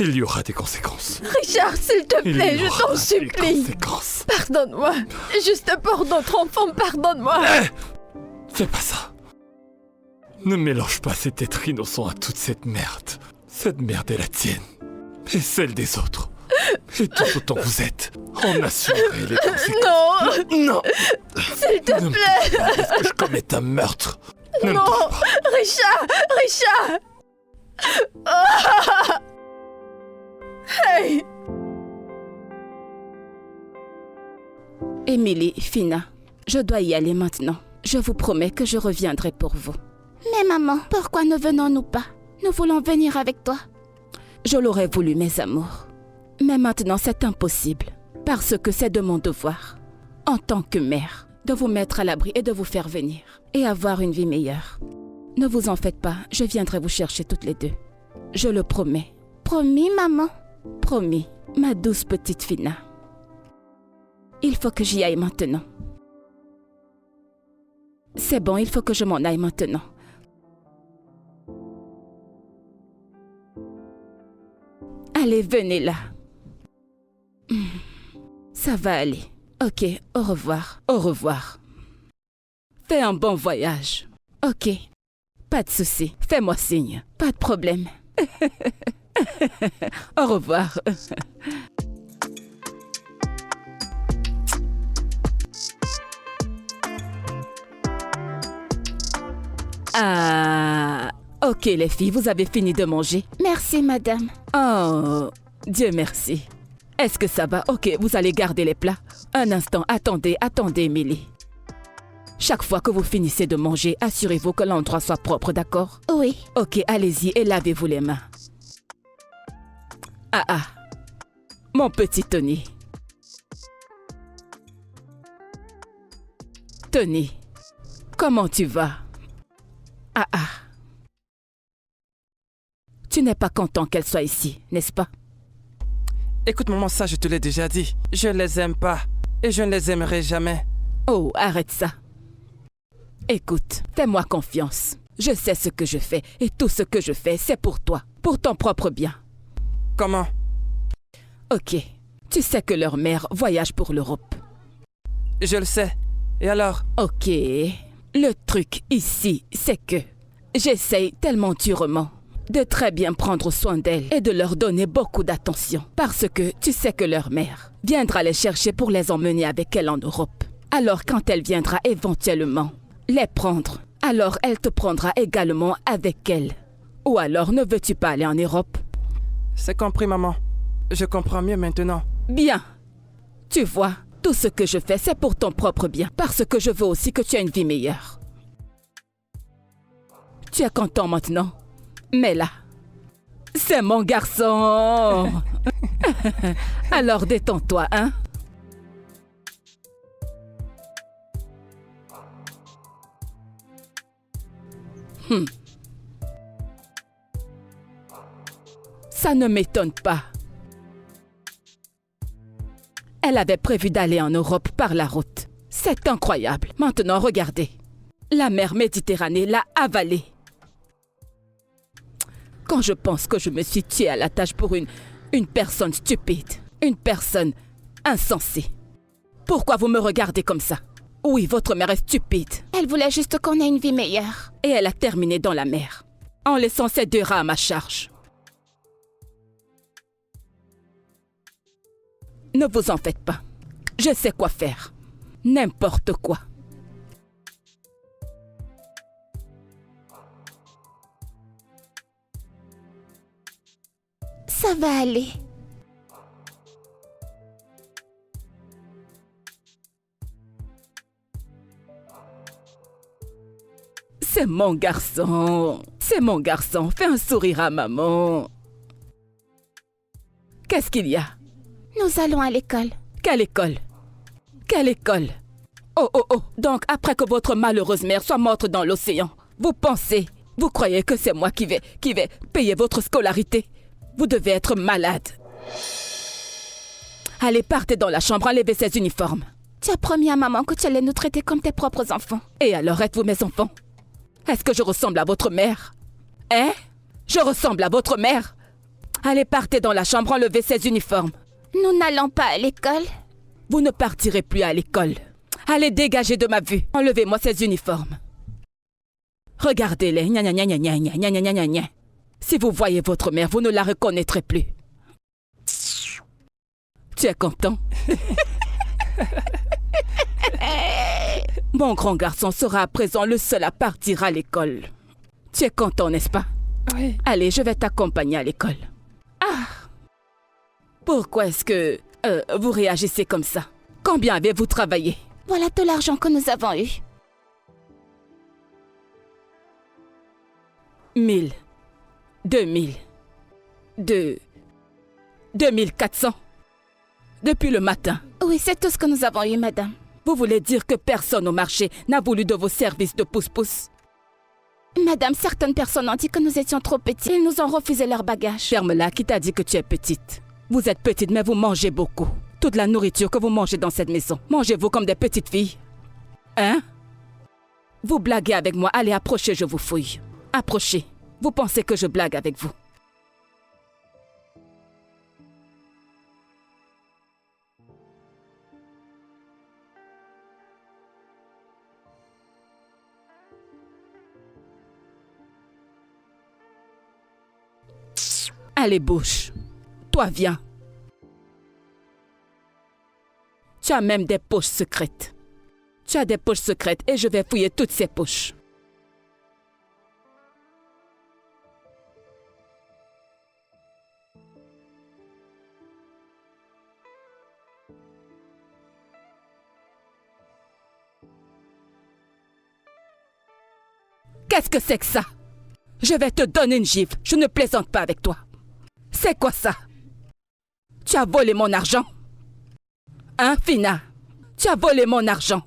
B: Il y aura des conséquences.
A: Richard, s'il te plaît, je t'en supplie.
B: Conséquences.
A: Pardonne-moi. Juste pour notre enfant, pardonne-moi.
B: Fais pas ça. Ne mélange pas cet être innocent à toute cette merde. Cette merde est la tienne. Et celle des autres. Et tout autant vous êtes. En assumerez les conséquences. Non.
A: S'il te plaît.
B: Est-ce que je commette un meurtre?
A: Non. Richard. Oh. Hey.
C: Émilie, Fina, je dois y aller maintenant. Je vous promets que je reviendrai pour vous.
F: Mais maman, pourquoi ne venons-nous pas? Nous voulons venir avec toi.
C: Je l'aurais voulu, mes amours. Mais maintenant, c'est impossible. Parce que c'est de mon devoir, en tant que mère, de vous mettre à l'abri et de vous faire venir. Et avoir une vie meilleure. Ne vous en faites pas, je viendrai vous chercher toutes les deux. Je le promets.
F: Promis, maman?
C: Promis, ma douce petite Fina. Il faut que j'y aille maintenant. C'est bon, il faut que je m'en aille maintenant. Allez, venez là. Ça va aller. Ok, au revoir. Au revoir. Fais un bon voyage. Ok, pas de souci. Fais-moi signe. Pas de problème. Au revoir. Ah, ok les filles, vous avez fini de manger?
F: Merci, madame.
C: Oh, Dieu merci. Est-ce que ça va? Ok, vous allez garder les plats. Un instant, attendez, Émilie. Chaque fois que vous finissez de manger, assurez-vous que l'endroit soit propre, d'accord?
F: Oui.
C: Ok, allez-y et lavez-vous les mains. Ah, mon petit Tony. Tony, comment tu vas? Ah. Tu n'es pas content qu'elle soit ici, n'est-ce pas?
D: Écoute maman, ça je te l'ai déjà dit. Je ne les aime pas et je ne les aimerai jamais.
C: Oh, arrête ça. Écoute, fais-moi confiance. Je sais ce que je fais et tout ce que je fais, c'est pour toi, pour ton propre bien.
D: Comment?
C: Ok, tu sais que leur mère voyage pour l'Europe.
D: Je le sais. Et alors?
C: Ok, le truc ici, c'est que j'essaye tellement durement de très bien prendre soin d'elles et de leur donner beaucoup d'attention. Parce que tu sais que leur mère viendra les chercher pour les emmener avec elle en Europe. Alors quand elle viendra éventuellement les prendre, alors elle te prendra également avec elle. Ou alors ne veux-tu pas aller en Europe?
D: C'est compris maman. Je comprends mieux maintenant.
C: Bien. Tu vois, tout ce que je fais, c'est pour ton propre bien. Parce que je veux aussi que tu aies une vie meilleure. Tu es content maintenant? Mais là, c'est mon garçon. Alors détends-toi, hein? Ça ne m'étonne pas. Elle avait prévu d'aller en Europe par la route. C'est incroyable. Maintenant, regardez. La mer Méditerranée l'a avalée. Quand je pense que je me suis tuée à la tâche pour une personne stupide, une personne insensée. Pourquoi vous me regardez comme ça? Oui, votre mère est stupide.
F: Elle voulait juste qu'on ait une vie meilleure.
C: Et elle a terminé dans la mer, en laissant ces 2 rats à ma charge. Ne vous en faites pas. Je sais quoi faire. N'importe quoi.
F: Ça va aller.
C: C'est mon garçon. C'est mon garçon. Fais un sourire à maman. Qu'est-ce qu'il y a?
F: Nous allons à l'école.
C: Quelle école? Quelle école? Oh. Donc, après que votre malheureuse mère soit morte dans l'océan, vous croyez que c'est moi qui vais payer votre scolarité? Vous devez être malade. Allez, partez dans la chambre, enlevez ces uniformes.
F: Tu as promis à maman que tu allais nous traiter comme tes propres enfants.
C: Et alors, êtes-vous mes enfants? Est-ce que je ressemble à votre mère? Hein? Je ressemble à votre mère? Allez, partez dans la chambre, enlevez ces uniformes.
F: Nous n'allons pas à l'école.
C: Vous ne partirez plus à l'école. Allez, dégagez de ma vue. Enlevez-moi ces uniformes. Regardez-les. Gna gna gna gna gna gna gna gna gna gna. Si vous voyez votre mère, vous ne la reconnaîtrez plus. Tu es content? Mon grand garçon sera à présent le seul à partir à l'école. Tu es content, n'est-ce pas?
D: Oui.
C: Allez, je vais t'accompagner à l'école. Ah! Pourquoi est-ce que vous réagissez comme ça? Combien avez-vous travaillé?
F: Voilà tout l'argent que nous avons eu.
C: 1000, 2000, 2400. Depuis le matin.
F: Oui, c'est tout ce que nous avons eu, madame.
C: Vous voulez dire que personne au marché n'a voulu de vos services de pouce-pouce?
F: Madame, certaines personnes ont dit que nous étions trop petits. Ils nous ont refusé leur bagage.
C: Ferme-la, qui t'a dit que tu es petite? Vous êtes petite, mais vous mangez beaucoup. Toute la nourriture que vous mangez dans cette maison, mangez-vous comme des petites filles? Hein? Vous blaguez avec moi, allez, approchez, je vous fouille. Approchez. Vous pensez que je blague avec vous? Allez, bouge. Toi, viens. Tu as même des poches secrètes. Tu as des poches secrètes et je vais fouiller toutes ces poches. Qu'est-ce que c'est que ça? Je vais te donner une gifle. Je ne plaisante pas avec toi. C'est quoi ça? Tu as volé mon argent? Hein, Fina? Tu as volé mon argent.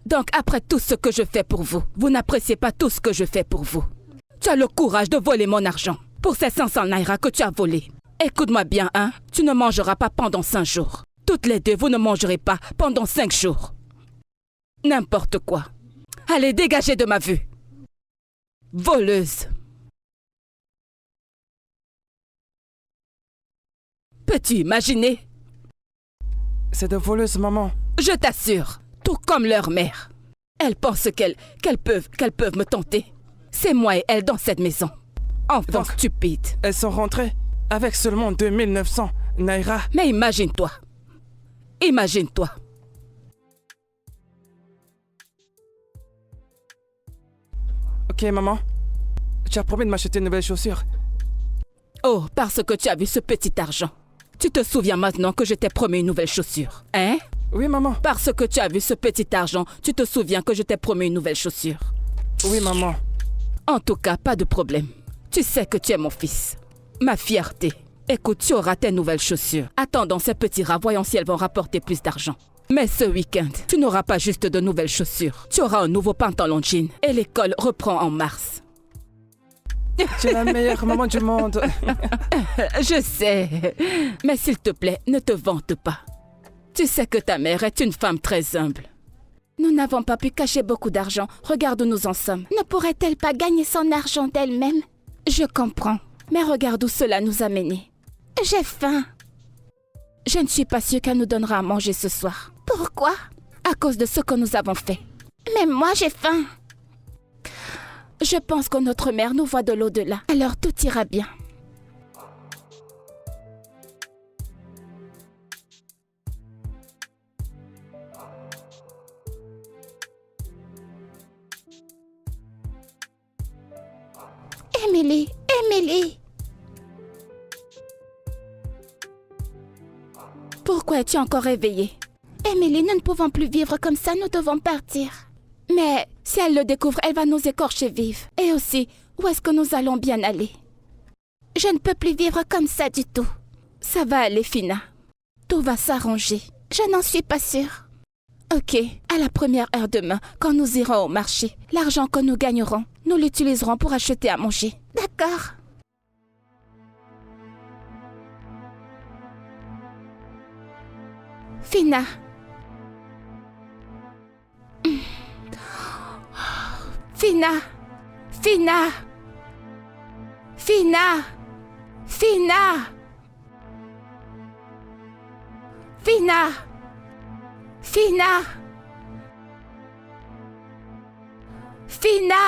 C: Donc, après tout ce que je fais pour vous, vous n'appréciez pas tout ce que je fais pour vous. Tu as le courage de voler mon argent pour ces 500 naira que tu as volés. Écoute-moi bien, hein? Tu ne mangeras pas pendant 5 jours. Toutes les deux, vous ne mangerez pas pendant 5 jours. N'importe quoi. Allez, dégagez de ma vue. Voleuse. Peux-tu imaginer?
D: C'est de voleuses, maman.
C: Je t'assure, tout comme leur mère. Elles pensent qu'elles peuvent me tenter. C'est moi et elles dans cette maison. Enfant
D: Donc,
C: stupide.
D: Elles sont rentrées avec seulement 2900 naira.
C: Mais imagine-toi. Imagine-toi.
D: Ok, maman. Tu as promis de m'acheter une nouvelle chaussure.
C: Oh, parce que tu as vu ce petit argent. Tu te souviens maintenant que je t'ai promis une nouvelle chaussure, hein?
D: Oui, maman.
C: Parce que tu as vu ce petit argent, tu te souviens que je t'ai promis une nouvelle chaussure.
D: Oui, maman.
C: En tout cas, pas de problème. Tu sais que tu es mon fils. Ma fierté. Écoute, tu auras tes nouvelles chaussures. Attendons ces petits rats, voyons si elles vont rapporter plus d'argent. Mais ce week-end, tu n'auras pas juste de nouvelles chaussures. Tu auras un nouveau pantalon jean et l'école reprend en mars.
D: Tu es la meilleure maman du monde.
C: Je sais. Mais s'il te plaît, ne te vante pas. Tu sais que ta mère est une femme très humble.
F: Nous n'avons pas pu cacher beaucoup d'argent. Regarde où nous en sommes. Ne pourrait-elle pas gagner son argent d'elle-même? Je comprends. Mais regarde où cela nous a menés. J'ai faim. Je ne suis pas sûre qu'elle nous donnera à manger ce soir. Pourquoi? À cause de ce que nous avons fait. Mais moi, j'ai faim. Je pense que notre mère nous voit de l'au-delà. Alors tout ira bien. Émilie, Émilie. Pourquoi es-tu encore réveillée? Émilie, nous ne pouvons plus vivre comme ça, nous devons partir. Mais si elle le découvre, elle va nous écorcher vives. Et aussi, où est-ce que nous allons bien aller? Je ne peux plus vivre comme ça du tout. Ça va aller, Fina. Tout va s'arranger. Je n'en suis pas sûre. Ok, à la première heure demain, quand nous irons au marché, l'argent que nous gagnerons, nous l'utiliserons pour acheter à manger. D'accord. Fina. Fina. Fina. Fina. Fina. Fina. Fina. Fina.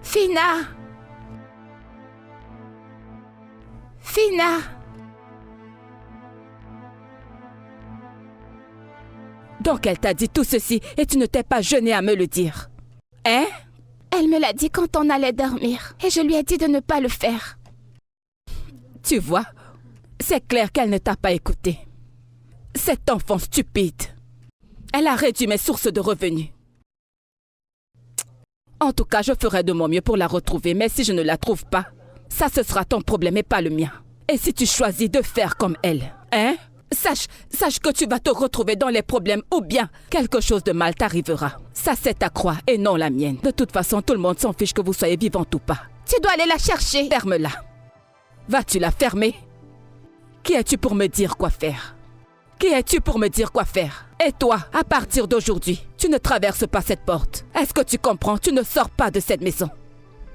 F: Fina. Fina.
C: Donc elle t'a dit tout ceci et tu ne t'es pas gêné à me le dire. Hein?
F: Elle me l'a dit quand on allait dormir et je lui ai dit de ne pas le faire.
C: Tu vois, c'est clair qu'elle ne t'a pas écouté. Cette enfant stupide. Elle a réduit mes sources de revenus. En tout cas, je ferai de mon mieux pour la retrouver, mais si je ne la trouve pas, ça ce sera ton problème et pas le mien. Et si tu choisis de faire comme elle, hein? Sache que tu vas te retrouver dans les problèmes ou bien quelque chose de mal t'arrivera. Ça c'est ta croix et non la mienne. De toute façon, tout le monde s'en fiche que vous soyez vivante ou pas.
F: Tu dois aller la chercher.
C: Ferme-la. Vas-tu la fermer? Qui es-tu pour me dire quoi faire? Qui es-tu pour me dire quoi faire? Et toi, à partir d'aujourd'hui, tu ne traverses pas cette porte. Est-ce que tu comprends? Tu ne sors pas de cette maison.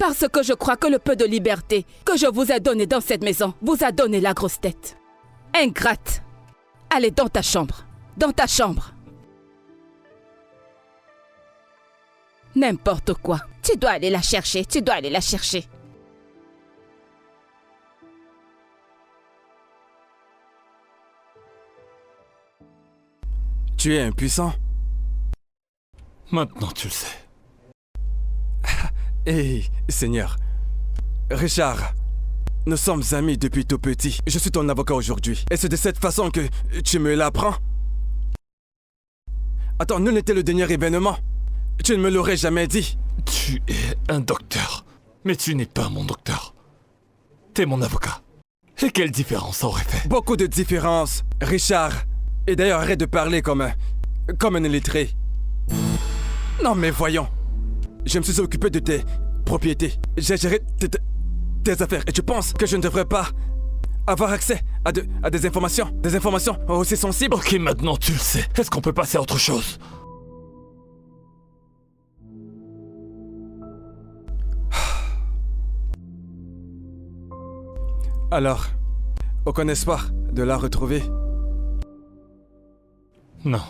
C: Parce que je crois que le peu de liberté que je vous ai donné dans cette maison vous a donné la grosse tête. Ingrate! Allez dans ta chambre. Dans ta chambre. N'importe quoi.
F: Tu dois aller la chercher. Tu dois aller la chercher.
D: Tu es impuissant.
B: Maintenant tu le sais.
D: Hé, Seigneur. Richard, nous sommes amis depuis tout petit. Je suis ton avocat aujourd'hui. Et c'est de cette façon que tu me l'apprends? Attends, nul n'était le dernier événement. Tu ne me l'aurais jamais dit.
B: Tu es un docteur, mais tu n'es pas mon docteur. T'es mon avocat. Et quelle différence ça aurait fait?
D: Beaucoup de différences, Richard. Et d'ailleurs, arrête de parler comme un illettré. Non mais voyons. Je me suis occupé de tes propriétés. J'ai géré tes affaires. Et tu penses que je ne devrais pas avoir accès à des informations? Des informations aussi sensibles?
B: Ok, maintenant tu le sais. Est-ce qu'on peut passer à autre chose?
D: Alors, aucun espoir de la retrouver?
B: Non.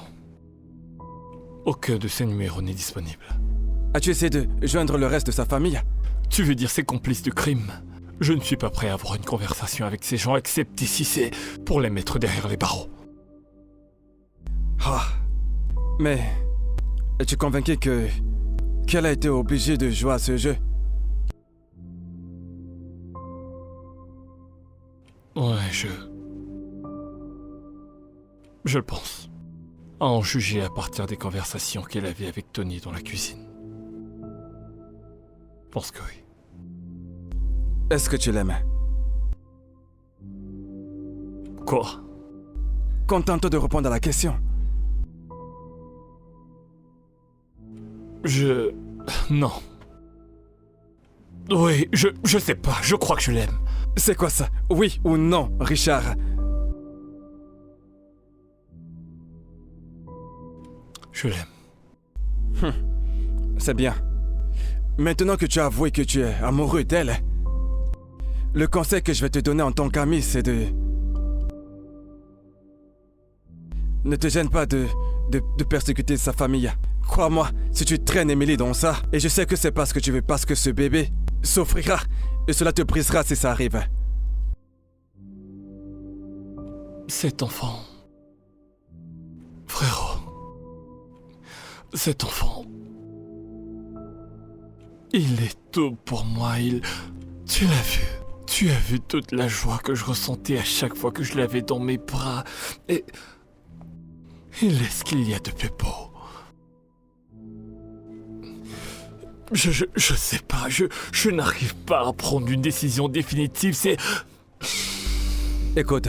B: Aucun de ces numéros n'est disponible.
D: As-tu essayé de joindre le reste de sa famille?
B: Tu veux dire ses complices de crime? Je ne suis pas prêt à avoir une conversation avec ces gens, excepté si c'est pour les mettre derrière les barreaux.
D: Ah. Mais es-tu convaincu qu'elle a été obligée de jouer à ce jeu?
B: Ouais, je le pense. À en juger à partir des conversations qu'elle avait avec Tony dans la cuisine. Je pense que oui.
D: Est-ce que tu l'aimes?
B: Quoi?
D: Contente-toi de répondre à la question.
B: Non. Oui, je sais pas, je crois que je l'aime.
D: C'est quoi ça? Oui ou non, Richard?
B: Je l'aime.
D: C'est bien. Maintenant que tu as avoué que tu es amoureux d'elle, le conseil que je vais te donner en tant qu'ami, c'est de... Ne te gêne pas de persécuter sa famille. Crois-moi, si tu traînes Emily dans ça, et je sais que c'est parce que tu veux, parce que ce bébé souffrira, et cela te brisera si ça arrive.
B: Cet enfant... Frérot... Cet enfant... Il est tout pour moi, Tu l'as vu. Tu as vu toute la joie que je ressentais à chaque fois que je l'avais dans mes bras. Et est-ce qu'il y a de plus beau? Je sais pas, je n'arrive pas à prendre une décision définitive, c'est...
D: Écoute,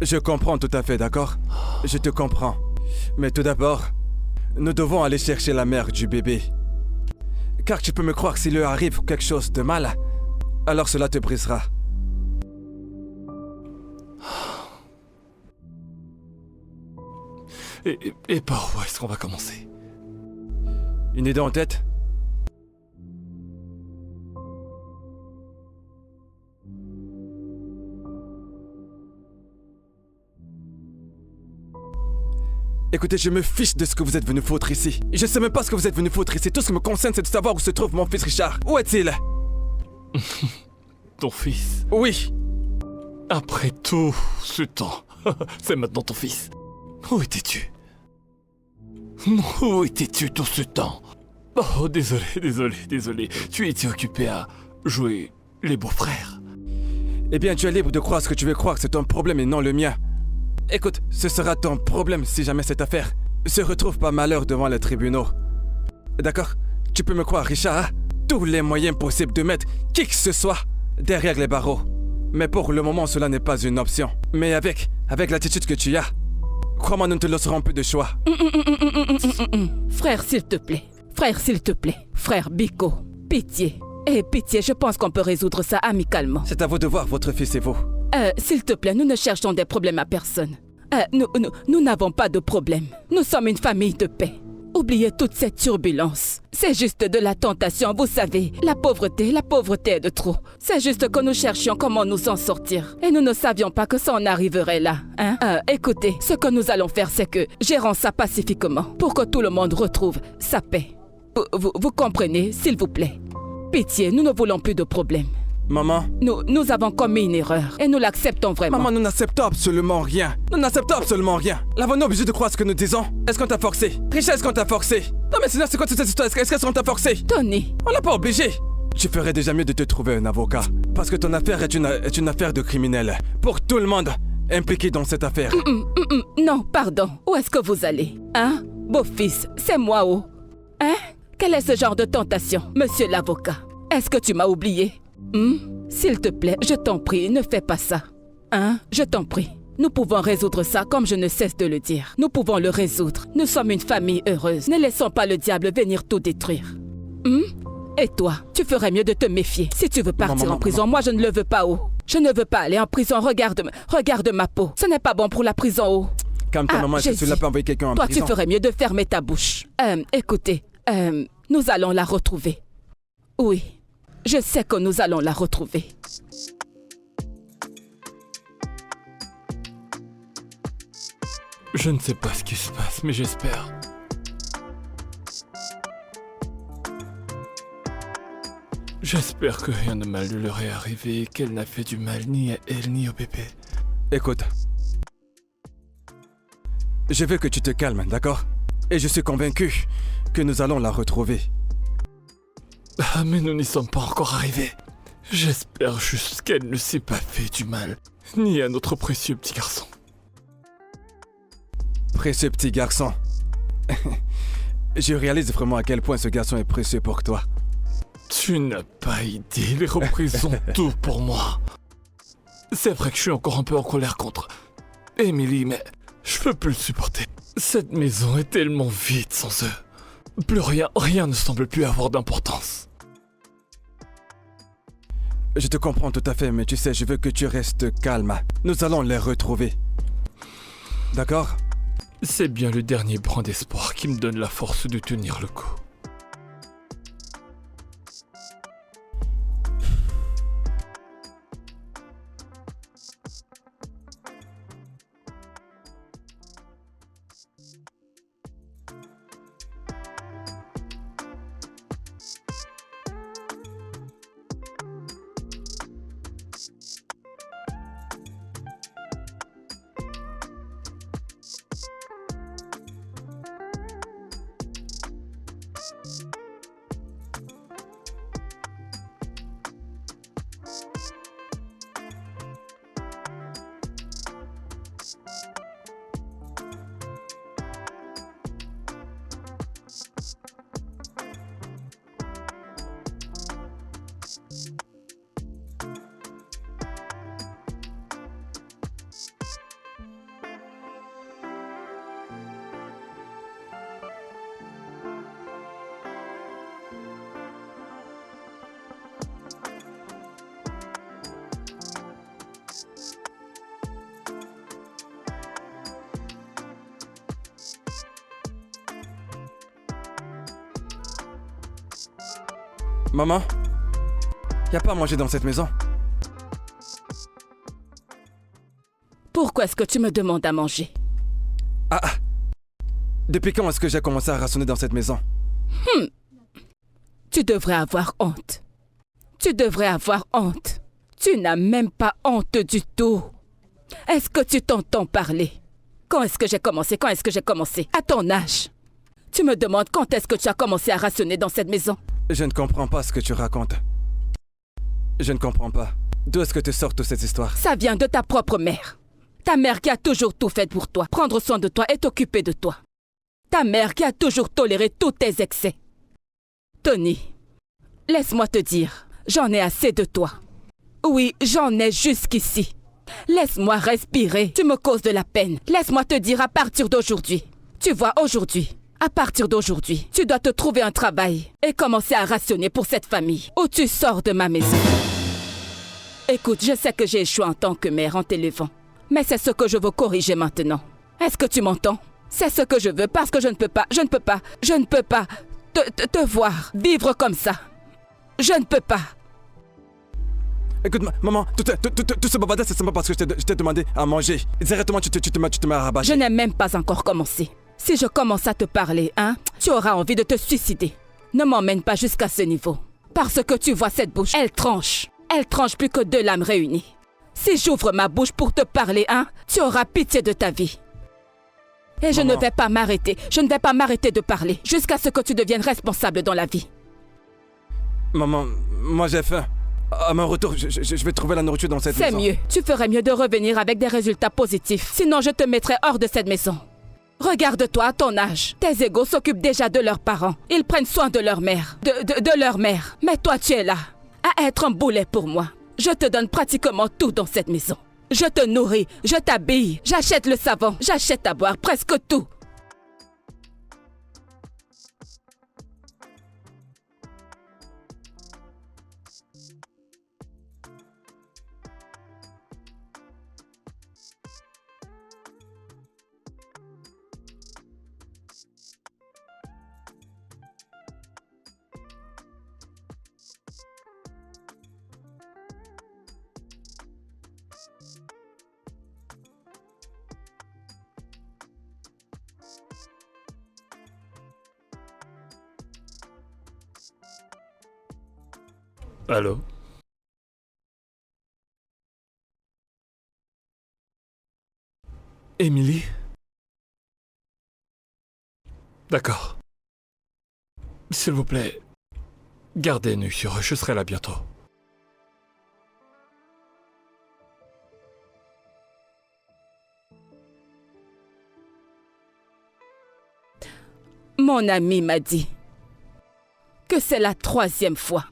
D: je comprends tout à fait, d'accord? Je te comprends. Mais tout d'abord, nous devons aller chercher la mère du bébé. Car tu peux me croire que s'il lui arrive quelque chose de mal, alors cela te brisera.
B: Et par où est-ce qu'on va commencer?
D: Une idée en tête? Écoutez, je me fiche de ce que vous êtes venu foutre ici. Je sais même pas ce que vous êtes venu foutre ici. Tout ce qui me concerne, c'est de savoir où se trouve mon fils Richard. Où est-il?
B: Ton fils?
D: Oui.
B: Après tout ce temps, c'est maintenant ton fils. Où étais-tu? Où étais-tu tout ce temps? Oh, désolé. Tu étais occupé à jouer les beaux-frères.
D: Eh bien, tu es libre de croire ce que tu veux croire, c'est ton problème et non le mien. Écoute, ce sera ton problème si jamais cette affaire se retrouve par malheur devant les tribunaux. D'accord? Tu peux me croire, Richard, hein? Tous les moyens possibles de mettre qui que ce soit derrière les barreaux. Mais pour le moment, cela n'est pas une option. Mais avec l'attitude que tu as, crois-moi, nous ne te laisserons plus de choix.
C: Frère, s'il te plaît. Frère Biko, pitié. Pitié, je pense qu'on peut résoudre ça amicalement.
D: C'est à vous de voir, votre fils et vous.
C: S'il te plaît, nous ne cherchons des problèmes à personne. Nous n'avons pas de problème. Nous sommes une famille de paix. Oubliez toute cette turbulence. C'est juste de la tentation, vous savez. La pauvreté est de trop. C'est juste que nous cherchions comment nous en sortir. Et nous ne savions pas que ça en arriverait là. Écoutez, ce que nous allons faire, c'est que gérons ça pacifiquement pour que tout le monde retrouve sa paix. Vous comprenez, s'il vous plaît. Pitié, nous ne voulons plus de problèmes.
D: Maman?
C: Nous avons commis une erreur et nous l'acceptons vraiment.
D: Maman, nous n'acceptons absolument rien. L'avons-nous obligé de croire ce que nous disons? Est-ce qu'on t'a forcé? Richard, est-ce qu'on t'a forcé? Non mais c'est quoi cette histoire? Est-ce qu'on t'a forcé?
C: Tony!
D: On l'a pas obligé. Tu ferais déjà mieux de te trouver un avocat. Parce que ton affaire est une affaire de criminel. Pour tout le monde. impliqué dans cette affaire.
C: Non, pardon. Où est-ce que vous allez? Hein? Beau-fils, c'est moi, oh. Hein? Quel est ce genre de tentation, monsieur l'avocat? Est-ce que tu m'as oublié? S'il te plaît, je t'en prie, ne fais pas ça. Hein? Je t'en prie. Nous pouvons résoudre ça comme je ne cesse de le dire. Nous pouvons le résoudre. Nous sommes une famille heureuse. Ne laissons pas le diable venir tout détruire. Et toi, tu ferais mieux de te méfier. Si tu veux partir en prison, moi je ne le veux pas, oh. Je ne veux pas aller en prison. Regarde ma peau. Ce n'est pas bon pour la prison, oh.
D: Calme-toi, maman. Est-ce que tu n'as pas envoyé quelqu'un en
C: Toi,
D: prison?
C: tu ferais mieux de fermer ta bouche. Écoutez, nous allons la retrouver. Oui, je sais que nous allons la retrouver.
B: Je ne sais pas ce qui se passe, mais j'espère. J'espère que rien de mal ne leur est arrivé et qu'elle n'a fait du mal ni à elle ni au bébé.
D: Écoute. Je veux que tu te calmes, d'accord? Et je suis convaincu que nous allons la retrouver.
B: Ah, mais nous n'y sommes pas encore arrivés. J'espère juste qu'elle ne s'est pas fait du mal, ni à notre précieux petit garçon.
D: Précieux petit garçon. Je réalise vraiment à quel point ce garçon est précieux pour toi.
B: Tu n'as pas idée, il représente tout pour moi. C'est vrai que je suis encore un peu en colère contre Emily, mais je peux plus le supporter. Cette maison est tellement vide sans eux. Plus rien ne semble plus avoir d'importance.
D: Je te comprends tout à fait, mais tu sais, je veux que tu restes calme. Nous allons les retrouver. D'accord?
B: C'est bien le dernier brin d'espoir qui me donne la force de tenir le coup.
D: Maman, y a pas à manger dans cette maison?
C: Pourquoi est-ce que tu me demandes à manger?
D: Depuis quand est-ce que j'ai commencé à rationner dans cette maison?
C: Tu devrais avoir honte. Tu devrais avoir honte. Tu n'as même pas honte du tout. Est-ce que tu t'entends parler? Quand est-ce que j'ai commencé? Quand est-ce que j'ai commencé? À ton âge. Tu me demandes quand est-ce que tu as commencé à rationner dans cette maison?
D: Je ne comprends pas ce que tu racontes. Je ne comprends pas. D'où est-ce que tu sors toute cette histoire?
C: Ça vient de ta propre mère. Ta mère qui a toujours tout fait pour toi, prendre soin de toi et t'occuper de toi. Ta mère qui a toujours toléré tous tes excès. Tony, laisse-moi te dire, j'en ai assez de toi. Oui, j'en ai jusqu'ici. Laisse-moi respirer, tu me causes de la peine. Laisse-moi te dire à partir d'aujourd'hui. Tu vois, aujourd'hui, à partir d'aujourd'hui, tu dois te trouver un travail et commencer à rationner pour cette famille ou tu sors de ma maison. Écoute, je sais que j'ai échoué en tant que mère en t'élevant, mais c'est ce que je veux corriger maintenant. Est-ce que tu m'entends? C'est ce que je veux parce que je ne peux pas te voir vivre comme ça. Je ne peux pas.
D: Écoute, maman, tout ce bavardage, c'est seulement parce que je t'ai demandé à manger. Directement, tu te m'as rabâché.
C: Je n'ai même pas encore commencé. Si je commence à te parler, tu auras envie de te suicider. Ne m'emmène pas jusqu'à ce niveau. Parce que tu vois cette bouche, elle tranche. Elle tranche plus que deux lames réunies. Si j'ouvre ma bouche pour te parler, tu auras pitié de ta vie. Et je ne vais pas m'arrêter. Je ne vais pas m'arrêter de parler jusqu'à ce que tu deviennes responsable dans la vie.
D: Maman, moi j'ai faim. À mon retour, je vais trouver la nourriture dans cette
C: C'est
D: maison.
C: mieux. Tu ferais mieux de revenir avec des résultats positifs. Sinon, je te mettrai hors de cette maison. Regarde-toi à ton âge. Tes égaux s'occupent déjà de leurs parents. Ils prennent soin de leur mère. De leur mère. Mais toi, tu es là, à être un boulet pour moi. Je te donne pratiquement tout dans cette maison. Je te nourris, je t'habille, j'achète le savon, j'achète à boire, presque tout.
B: Allô? Émilie? D'accord. S'il vous plaît, gardez un œil sur eux, je serai là bientôt.
C: Mon ami m'a dit que c'est la 3e fois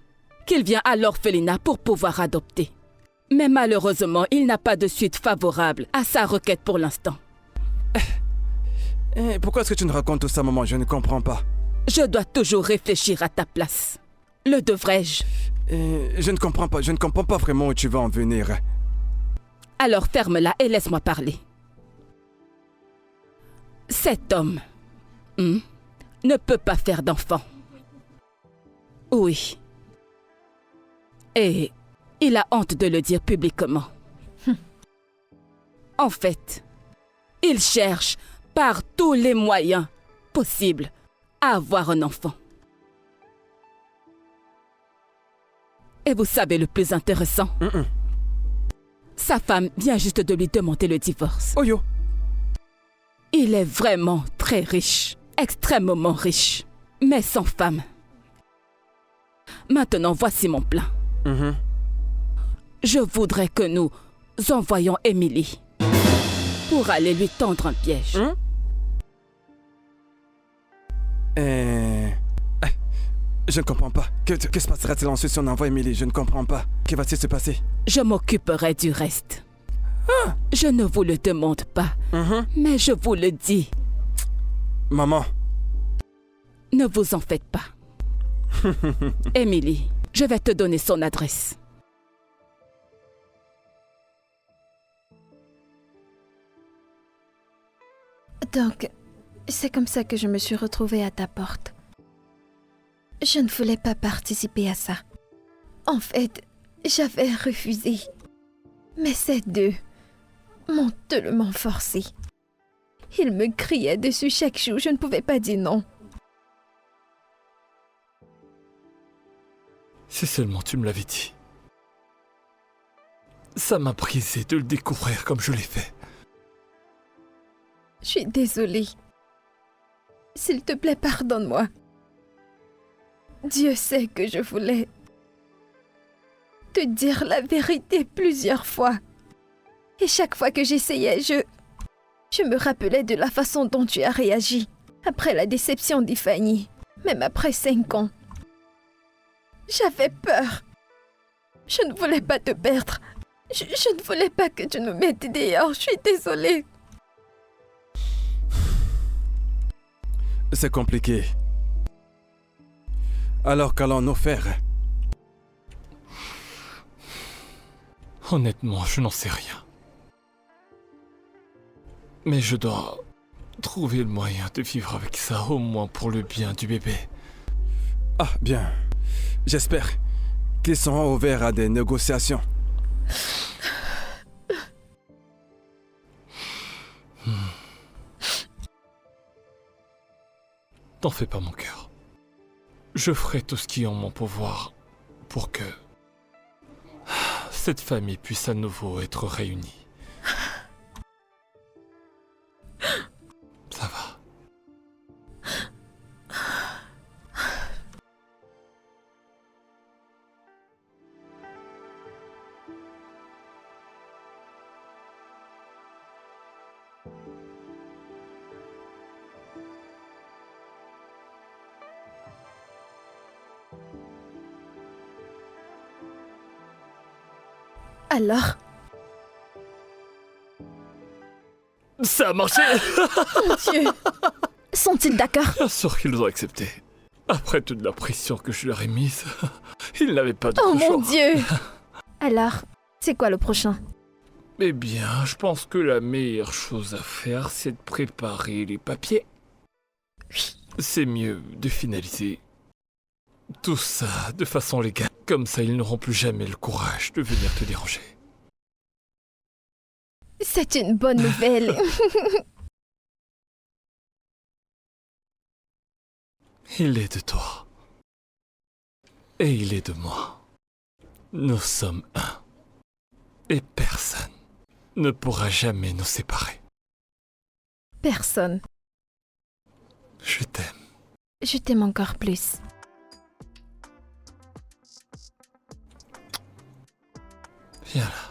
C: qu'il vient à l'orphelinat pour pouvoir adopter. Mais malheureusement, il n'a pas de suite favorable à sa requête pour l'instant.
D: Pourquoi est-ce que tu nous racontes tout ça, maman? Je ne comprends pas.
C: Je dois toujours réfléchir à ta place. Le devrais-je?
D: Je ne comprends pas. Je ne comprends pas vraiment où tu vas en venir.
C: Alors ferme-la et laisse-moi parler. Cet homme ne peut pas faire d'enfant. Oui. Et il a honte de le dire publiquement. En fait, il cherche par tous les moyens possibles à avoir un enfant. Et vous savez le plus intéressant? Sa femme vient juste de lui demander le divorce.
D: Oh yo!
C: Il est vraiment très riche, extrêmement riche, mais sans femme. Maintenant, voici mon plan. Je voudrais que nous envoyions Émilie pour aller lui tendre un piège.
D: Je ne comprends pas. Que se passera-t-il ensuite si on envoie Émilie? Je ne comprends pas. Que va-t-il se passer?
C: Je m'occuperai du reste. Je ne vous le demande pas, mais je vous le dis.
D: Maman.
C: Ne vous en faites pas. Émilie, je vais te donner son adresse.
A: Donc, c'est comme ça que je me suis retrouvée à ta porte. Je ne voulais pas participer à ça. En fait, j'avais refusé. Mais ces deux m'ont tellement forcé. Ils me criaient dessus chaque jour, je ne pouvais pas dire non.
B: Si seulement tu me l'avais dit. Ça m'a brisé de le découvrir comme je l'ai fait.
A: Je suis désolée. S'il te plaît, pardonne-moi. Dieu sait que je voulais te dire la vérité plusieurs fois. Et chaque fois que j'essayais, je me rappelais de la façon dont tu as réagi après la déception d'Ifani, même après 5 ans. J'avais peur. Je ne voulais pas te perdre. Je ne voulais pas que tu nous mettes dehors. Je suis désolée.
D: C'est compliqué. Alors qu'allons-nous faire?
B: Honnêtement, je n'en sais rien. Mais je dois trouver le moyen de vivre avec ça, au moins pour le bien du bébé.
D: Ah, bien. J'espère qu'ils seront ouverts à des négociations.
B: T'en fais pas, mon cœur. Je ferai tout ce qui est en mon pouvoir pour que cette famille puisse à nouveau être réunie. Ça va.
A: Alors,
B: Ça a marché.
A: mon Dieu, sont-ils d'accord?
B: Bien sûr qu'ils ont accepté. Après toute la pression que je leur ai mise, ils n'avaient pas de
A: Oh mon
B: choix.
A: Dieu! Alors, c'est quoi le prochain?
B: Eh bien, je pense que la meilleure chose à faire, c'est de préparer les papiers. C'est mieux de finaliser tout ça de façon légale. Comme ça, ils n'auront plus jamais le courage de venir te déranger.
A: C'est une bonne nouvelle.
B: Il est de toi. Et il est de moi. Nous sommes un. Et personne ne pourra jamais nous séparer.
A: Personne.
B: Je t'aime.
A: Je t'aime encore plus.
B: Viens là.